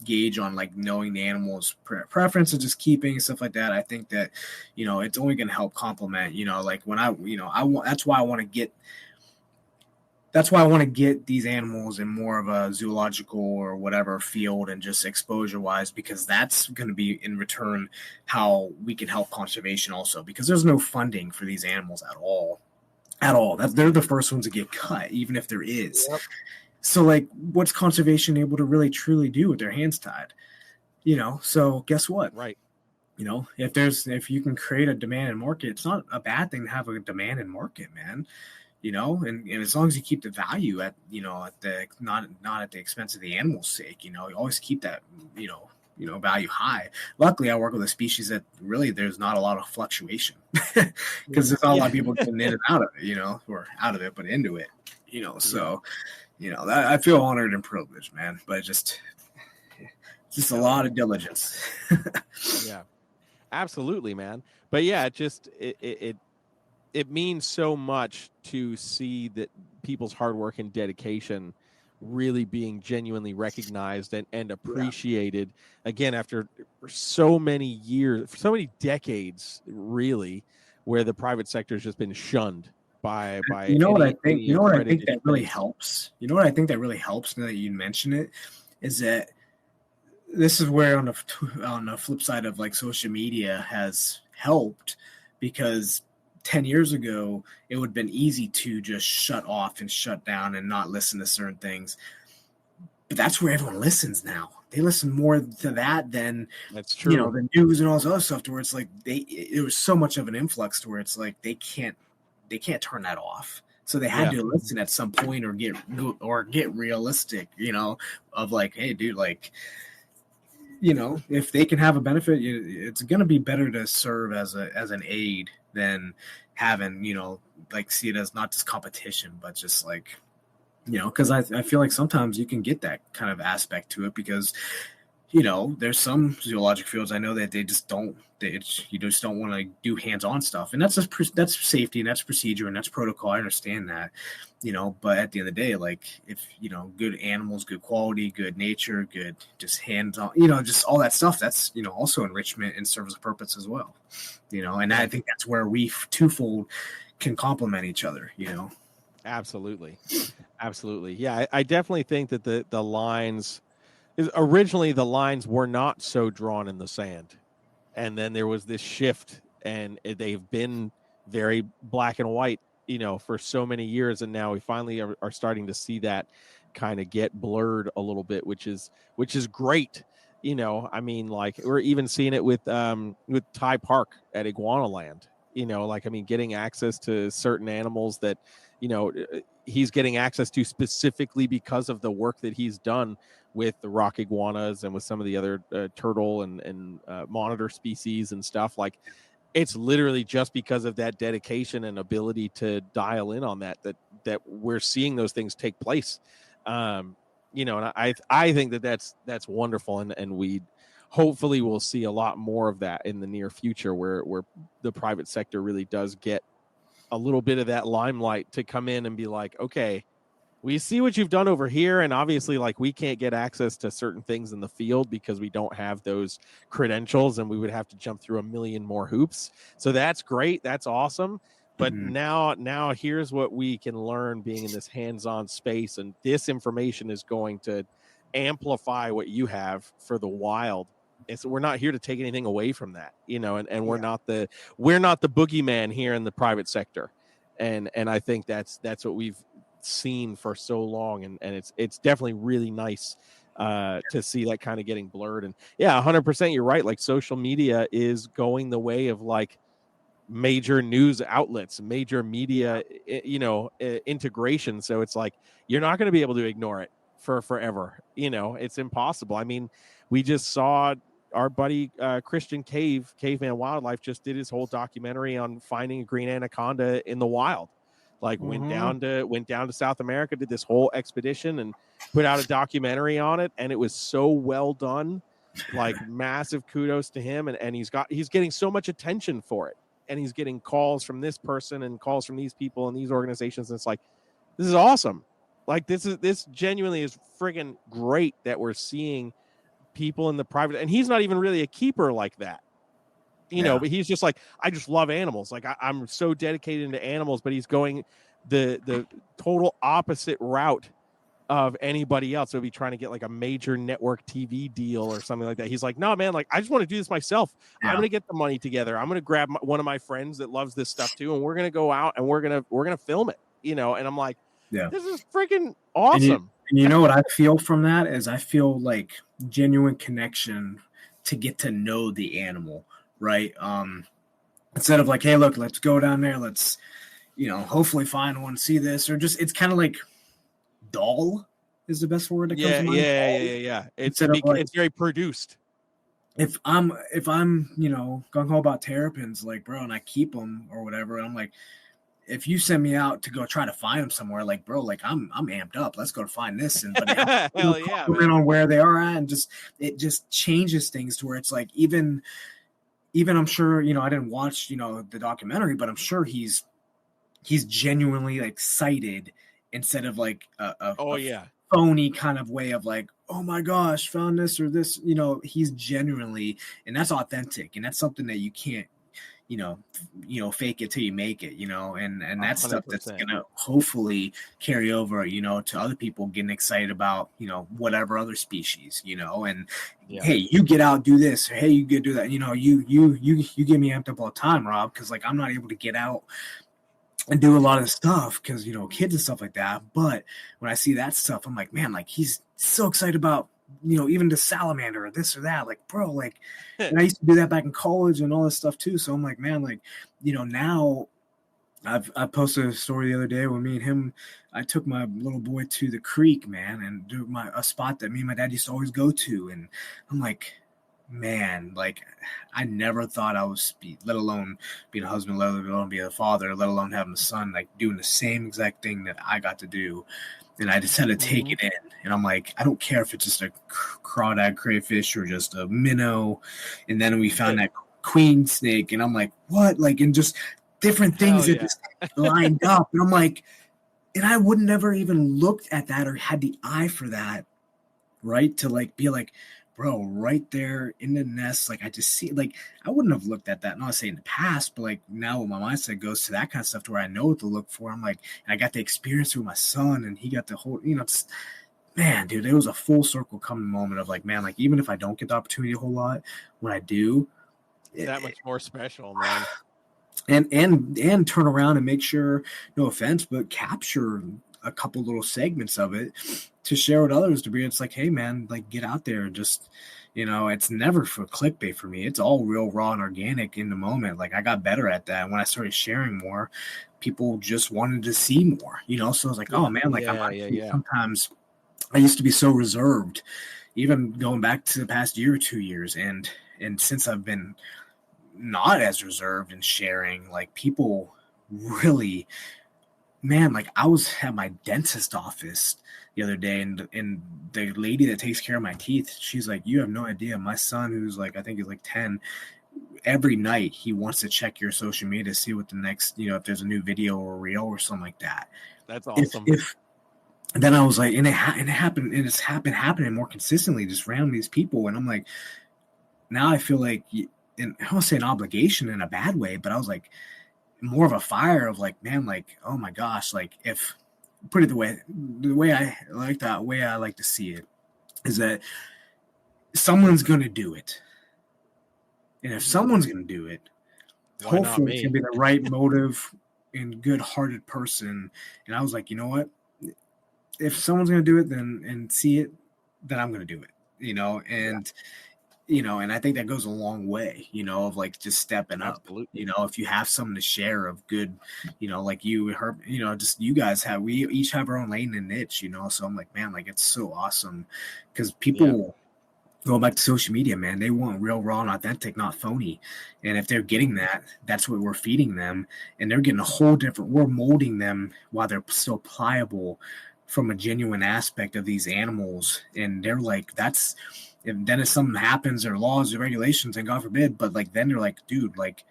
gauge on like knowing the animal's preference and just keeping and stuff like that, I think that, you know, it's only going to help complement. You know, like when I want, that's why I want to get these animals in more of a zoological or whatever field, and just exposure wise, because that's going to be in return how we can help conservation also, because there's no funding for these animals at all. They're the first ones to get cut, even if there is. So like, what's conservation able to really truly do with their hands tied? You know, so guess what? Right. You know, if you can create a demand and market, it's not a bad thing to have a demand and market, man. You know, and as long as you keep the value at, you know, at the not at the expense of the animal's sake, you know, you always keep that, you know, value high. Luckily, I work with a species that really there's not a lot of fluctuation because there's not a lot of people getting in and out of it, or out of it, but into it, So, that I feel honored and privileged, man. But just a lot of diligence. Yeah, absolutely, man. But yeah, it means so much to see that people's hard work and dedication really being genuinely recognized and appreciated again after so many years, so many decades, really, where the private sector has just been shunned by what I think that really helps. What I think that really helps now that you mention it is that this is where on the flip side of like social media has helped, because 10 years ago, it would have been easy to just shut off and shut down and not listen to certain things. But that's where everyone listens now. They listen more to that than that's true. The news and all this other stuff, to where it's like it was so much of an influx to where it's like they can't turn that off. So they had to listen at some point or get realistic, of like, hey, dude, like, if they can have a benefit, it's going to be better to serve as an aid than having, like, see it as not just competition, but just like, because I feel like sometimes you can get that kind of aspect to it because, there's some zoologic fields I know that they just don't, you just don't want to do hands-on stuff. And that's that's safety and that's procedure and that's protocol. I understand that, but at the end of the day, like if, good animals, good quality, good nature, good, just hands-on, just all that stuff, that's, also enrichment and serves a purpose as well, and I think that's where we twofold can complement each other, Absolutely. Yeah. I definitely think that the lines, originally the lines were not so drawn in the sand. And then there was this shift and they've been very black and white, for so many years. And now we finally are starting to see that kind of get blurred a little bit, which is great. I mean, like we're even seeing it with Ty Park at Iguana Land, getting access to certain animals that, he's getting access to specifically because of the work that he's done with the rock iguanas and with some of the other turtle and monitor species and stuff. Like it's literally just because of that dedication and ability to dial in on that we're seeing those things take place. And I think that's wonderful. And we hopefully will see a lot more of that in the near future where the private sector really does get a little bit of that limelight to come in and be like, okay, we see what you've done over here. And obviously like we can't get access to certain things in the field because we don't have those credentials and we would have to jump through a million more hoops. So that's great. That's awesome. But now here's what we can learn being in this hands-on space. And this information is going to amplify what you have for the wild. And so we're not here to take anything away from that, and we're not the boogeyman here in the private sector. And I think that's what we've seen for so long. And it's definitely really nice to see that kind of getting blurred. And 100% you're right. Like social media is going the way of like major news outlets, major media, integration. So it's like, you're not going to be able to ignore it for forever. It's impossible. I mean, we just saw our buddy Christian Caveman Wildlife just did his whole documentary on finding a green anaconda in the wild. Like went down to South America, did this whole expedition and put out a documentary on it. And it was so well done, like massive kudos to him. And he's getting so much attention for it. And he's getting calls from this person and calls from these people and these organizations. And it's like, this is awesome. Like this genuinely is friggin' great that we're seeing people in the private, and he's not even really a keeper like that, but he's just like, I just love animals. Like I'm so dedicated into animals, but he's going the total opposite route of anybody else. So if he's trying to get like a major network TV deal or something like that, he's like, no, man, like I just want to do this myself. I'm going to get the money together. I'm going to grab one of my friends that loves this stuff too. And we're going to go out and we're going to film it, and I'm like, this is freaking awesome. And you know what I feel from that is I feel like genuine connection to get to know the animal, right? Instead of like, hey, look, let's go down there. Let's, hopefully find one, see this, or just, it's kind of like dull is the best word that comes to mind. Yeah. It's very produced. if I'm gung ho about terrapins, like, bro, and I keep them or whatever, and I'm like, if you send me out to go try to find them somewhere, like, bro, like I'm amped up. Let's go to find this. And but Hell yeah, compliment man. on where they are at, and it just changes things to where it's like even I'm sure, I didn't watch, the documentary, but I'm sure he's genuinely like excited instead of like a Yeah. phony kind of way of like, oh my gosh, found this or this. He's genuinely, and that's authentic, and that's something that you can't, fake it till you make it, and that's stuff that's 100%. gonna hopefully carry over, to other people getting excited about, whatever other species, and hey, you get out, do this, or hey, you get do that, you get me amped up all the time, Rob, because like I'm not able to get out and do a lot of stuff because kids and stuff like that. But when I see that stuff, I'm like, man, like he's so excited about even the salamander or this or that, like, bro, like, and I used to do that back in college and all this stuff too. So I'm like, man, like, now I posted a story the other day when me and him, I took my little boy to the creek, man, and do a spot that me and my dad used to always go to, and I'm like, man, like I never thought I was, let alone being a husband, let alone being a father, let alone having a son, like doing the same exact thing that I got to do. And I just had to take it in. And I'm like, I don't care if it's just a crawdad crayfish or just a minnow. And then we found that queen snake, and I'm like, what? Like, and just different things that just lined up. And I'm like, and I would never even looked at that or had the eye for that, right? To like be like, bro, right there in the nest, like I just see, like I wouldn't have looked at that. Not saying in the past, but like now my mindset goes to that kind of stuff to where I know what to look for. I'm like, and I got the experience with my son, and he got the whole, man, dude, it was a full circle coming moment of like, man, like even if I don't get the opportunity a whole lot, when I do, that much more special, man. And turn around and make sure, no offense, but capture a couple little segments of it to share with others, to be, it's like, hey man, like get out there and just, it's never for clickbait for me. It's all real, raw, and organic in the moment. Like I got better at that. And when I started sharing more, people just wanted to see more, so I was like, oh man, like sometimes I used to be so reserved, even going back to the past year or 2 years. And since I've been not as reserved in sharing, like people really, man, like I was at my dentist office the other day, and the lady that takes care of my teeth, she's like, you have no idea, my son, who's like, I think he's like 10, every night he wants to check your social media to see what the next, if there's a new video or reel or something like that. That's awesome. If then I was like, and it happened, and it's happening more consistently, just around these people, and I'm like, now I feel like, and I don't say an obligation in a bad way, but I was like, more of a fire of like, man, like, oh my gosh, like if put it the way I like to see it is that someone's going to do it. And if someone's going to do it, hopefully it can be the right motive and good-hearted person. And I was like, you know what? If someone's going to do it and see it, then I'm going to do it, and and I think that goes a long way, of like just stepping up. Absolutely. If you have something to share of good, like you heard, just you guys we each have our own lane and niche, so I'm like, man, like it's so awesome because people going back to social media, man, they want real, raw, and authentic, not phony. And if they're getting that, that's what we're feeding them, and they're getting a whole different, we're molding them while they're still pliable from a genuine aspect of these animals. And they're like, that's, and then if something happens or laws or regulations, and God forbid, but like then they're like, dude, like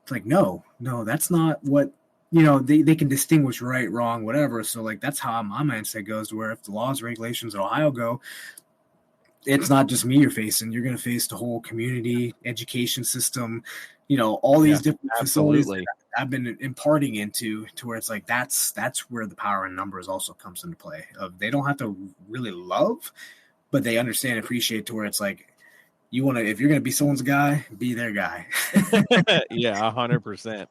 it's like no, that's not what they can distinguish right, wrong, whatever. So like that's how my mindset goes, to where if the laws, regulations in Ohio go, it's not just me you're facing, you're gonna face the whole community, education system, all these different facilities that I've been imparting into, to where it's like that's where the power in numbers also comes into play. They don't have to really love, but they understand and appreciate, to where it's like, if you're going to be someone's guy, be their guy. Yeah, 100%.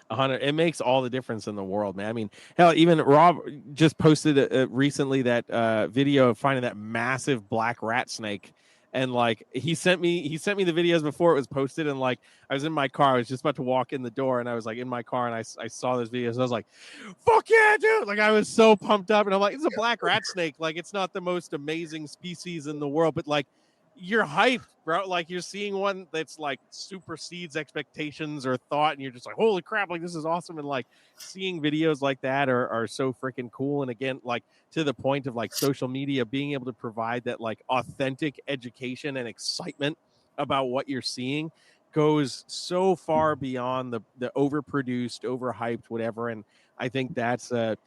100. It makes all the difference in the world, man. I mean, hell, even Rob just posted recently that video of finding that massive black rat snake. And like he sent me the videos before it was posted, and like I was in my car, I was just about to walk in the door, and I was like in my car, and I saw those videos, and I was like, fuck yeah, dude. Like I was so pumped up, and I'm like, it's a black rat snake. Like it's not the most amazing species in the world, but like you're hyped, bro. Like you're seeing one that's like supersedes expectations or thought, and you're just like, holy crap, like this is awesome. And like seeing videos like that are so freaking cool. And again, like to the point of like social media being able to provide that like authentic education and excitement about what you're seeing goes so far beyond the overproduced, overhyped, whatever. And I think that's a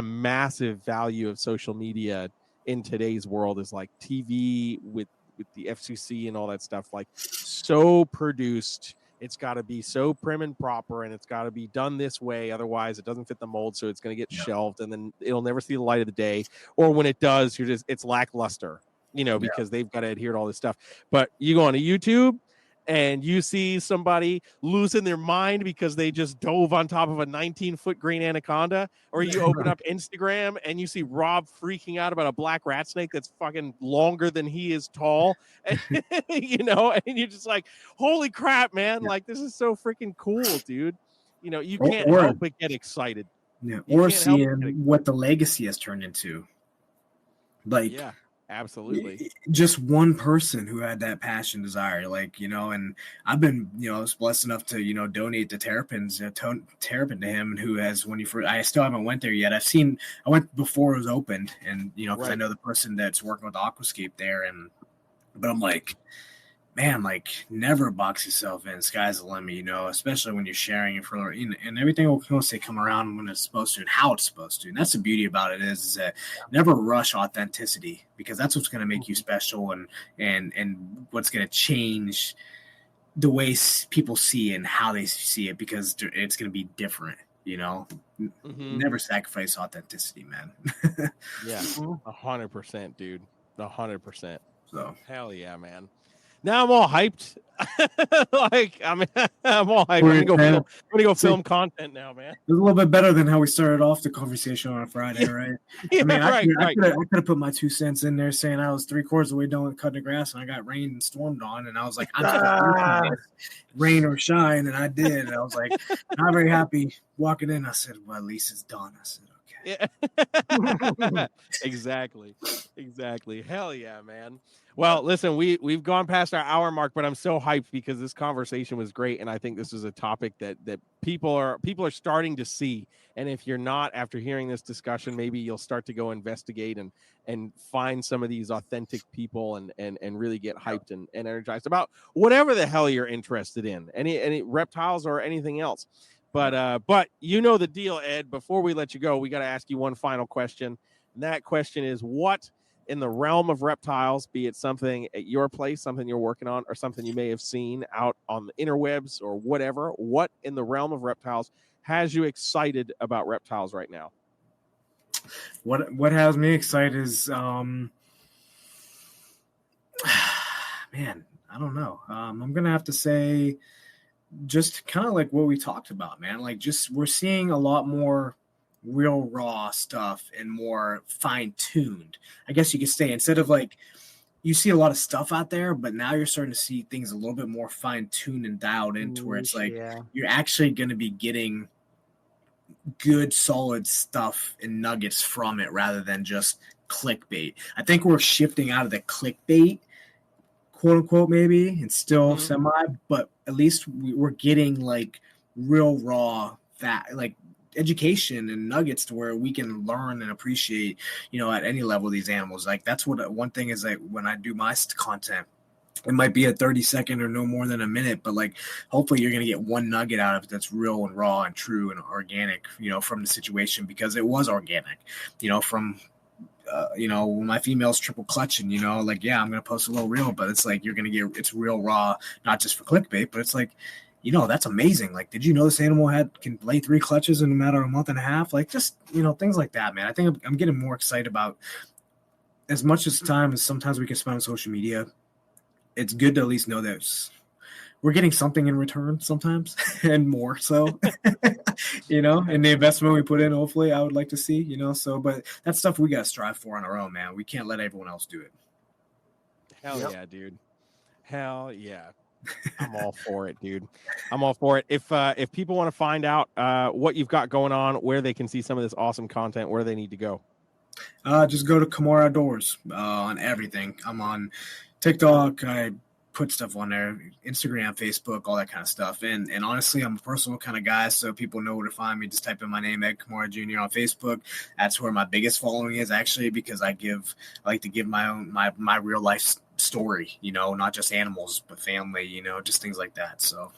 massive value of social media in today's world, is like TV with the FCC and all that stuff, like so produced. It's got to be so prim and proper, and it's got to be done this way. Otherwise, it doesn't fit the mold, so it's going to get shelved, and then it'll never see the light of the day. Or when it does, it's lackluster, because they've got to adhere to all this stuff. But you go on to YouTube, and you see somebody losing their mind because they just dove on top of a 19-foot green anaconda, or you open up Instagram and you see Rob freaking out about a black rat snake that's fucking longer than he is tall, and, and you're just like, holy crap, man, like this is so freaking cool, dude. You can't help but get excited. Yeah, or seeing what the legacy has turned into. Like, yeah. Absolutely. Just one person who had that passion, desire, and I've been, I was blessed enough to, donate the terrapin to him, who has, I still haven't went there yet. I went before it was opened, and, because I know the person that's working with Aquascape there, but I'm like, man, like never box yourself in. Sky's the limit, especially when you're sharing it for, and everything will come around when it's supposed to and how it's supposed to. And that's the beauty about it is that never rush authenticity, because that's what's going to make you special and what's going to change the way people see and how they see it, because it's going to be different, Never sacrifice authenticity, man. Yeah, 100%, dude. 100%. So hell yeah, man. Now I'm all hyped. I'm all hyped. I'm gonna go film content now, man. It was a little bit better than how we started off the conversation on a Friday, right? Yeah, I could have put my 2 cents in there saying I was 3/4 of the way done with cutting the grass, and I got rained and stormed on, and I was like, rain or shine, and I did. And I was like, not very happy walking in. I said, well, at least it's done. I said, okay. Yeah. Exactly. Hell yeah, man. Well, listen, we've gone past our hour mark, but I'm so hyped because this conversation was great, and I think this is a topic that people are starting to see. And if you're not, after hearing this discussion, maybe you'll start to go investigate and find some of these authentic people and really get hyped and energized about whatever the hell you're interested in, any reptiles or anything else. But you know the deal, Ed. Before we let you go, we got to ask you one final question. And that question is, what in the realm of reptiles, be it something at your place, something you're working on, or something you may have seen out on the interwebs or whatever, what in the realm of reptiles has you excited about reptiles right now? What has me excited is, man, I don't know. I'm going to have to say just kind of like what we talked about, man. Like just we're seeing a lot more real raw stuff and more fine-tuned, I guess you could say, instead of like you see a lot of stuff out there, but now you're starting to see things a little bit more fine-tuned and dialed into where it's like you're actually going to be getting good solid stuff and nuggets from it rather than just clickbait. I think we're shifting out of the clickbait, quote unquote, maybe, and still semi, but at least we're getting like real raw like education and nuggets to where we can learn and appreciate, at any level these animals. Like that's what one thing is, like when I do my content, it might be a 30-second or no more than a minute, but like hopefully you're going to get one nugget out of it that's real and raw and true and organic, from the situation, because it was organic, from when my female's triple clutching, I'm going to post a little reel, but it's like you're going to get it's real raw, not just for clickbait, but it's like, that's amazing. Like, did you know this animal can lay 3 clutches in a matter of a month and a half? Like, just, things like that, man. I think I'm getting more excited about, as much as time as sometimes we can spend on social media, it's good to at least know that we're getting something in return sometimes and more so, and the investment we put in, hopefully I would like to see, but that's stuff we got to strive for on our own, man. We can't let everyone else do it. Hell yeah, dude. Hell yeah. I'm all for it, dude. I'm all for it. If people want to find out what you've got going on, where they can see some of this awesome content, where they need to go. Just go to Komara Outdoors on everything. I'm on TikTok, I put stuff on there, Instagram, Facebook, all that kind of stuff. And honestly, I'm a personal kind of guy, so people know where to find me. Just type in my name, Ed Komara Jr. on Facebook. That's where my biggest following is, actually, because I like to give my own my real life story, not just animals, but family, just things like that. So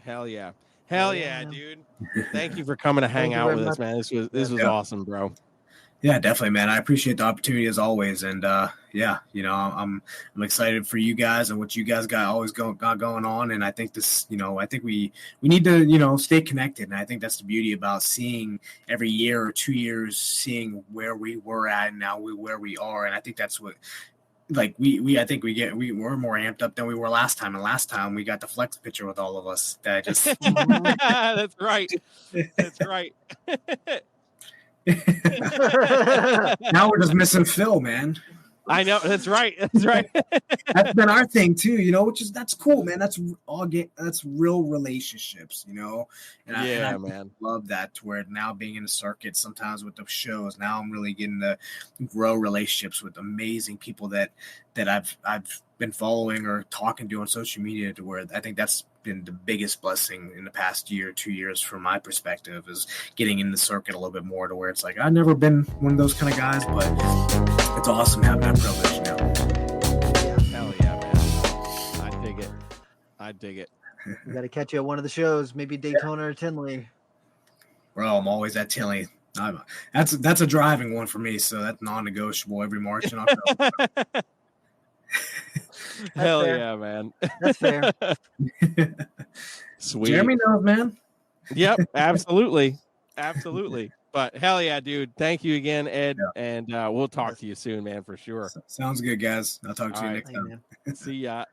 Hell yeah, Yeah. dude. Thank you for coming to hang Thank you out very with us, much. man. This was awesome, bro. yeah, definitely, man. I appreciate the opportunity as always. And I'm excited for you guys and what you guys got going on. And I think I think we need to, stay connected. And I think that's the beauty about seeing every year or 2 years, seeing where we were at and now where we are. And I think that's what, like we're more amped up than we were last time. And last time we got the flex picture with all of us. That just That's right. That's right. now we're just missing Phil, man. I know. That's right. That's right. That's been our thing too, that's cool, man. That's real relationships, And I man. love that, to where now being in the circuit sometimes with the shows, now I'm really getting to grow relationships with amazing people that I've been following or talking to on social media, to where I think that's been the biggest blessing in the past year, 2 years from my perspective, is getting in the circuit a little bit more, to where it's like I've never been one of those kind of guys, but it's awesome having that privilege now. Hell yeah, man. I dig it. We got to catch you at one of the shows, maybe Daytona or Tinley. Bro, I'm always at Tinley. That's a driving one for me, so that's non-negotiable every March and October. Hell fair. yeah, man. That's fair. Sweet. Jeremy knows, man. Yep, absolutely. But hell yeah, dude. Thank you again, Ed. Yeah. And we'll talk to you soon, man, for sure. Sounds good, guys. I'll talk to you All next Hey, time. man. See ya.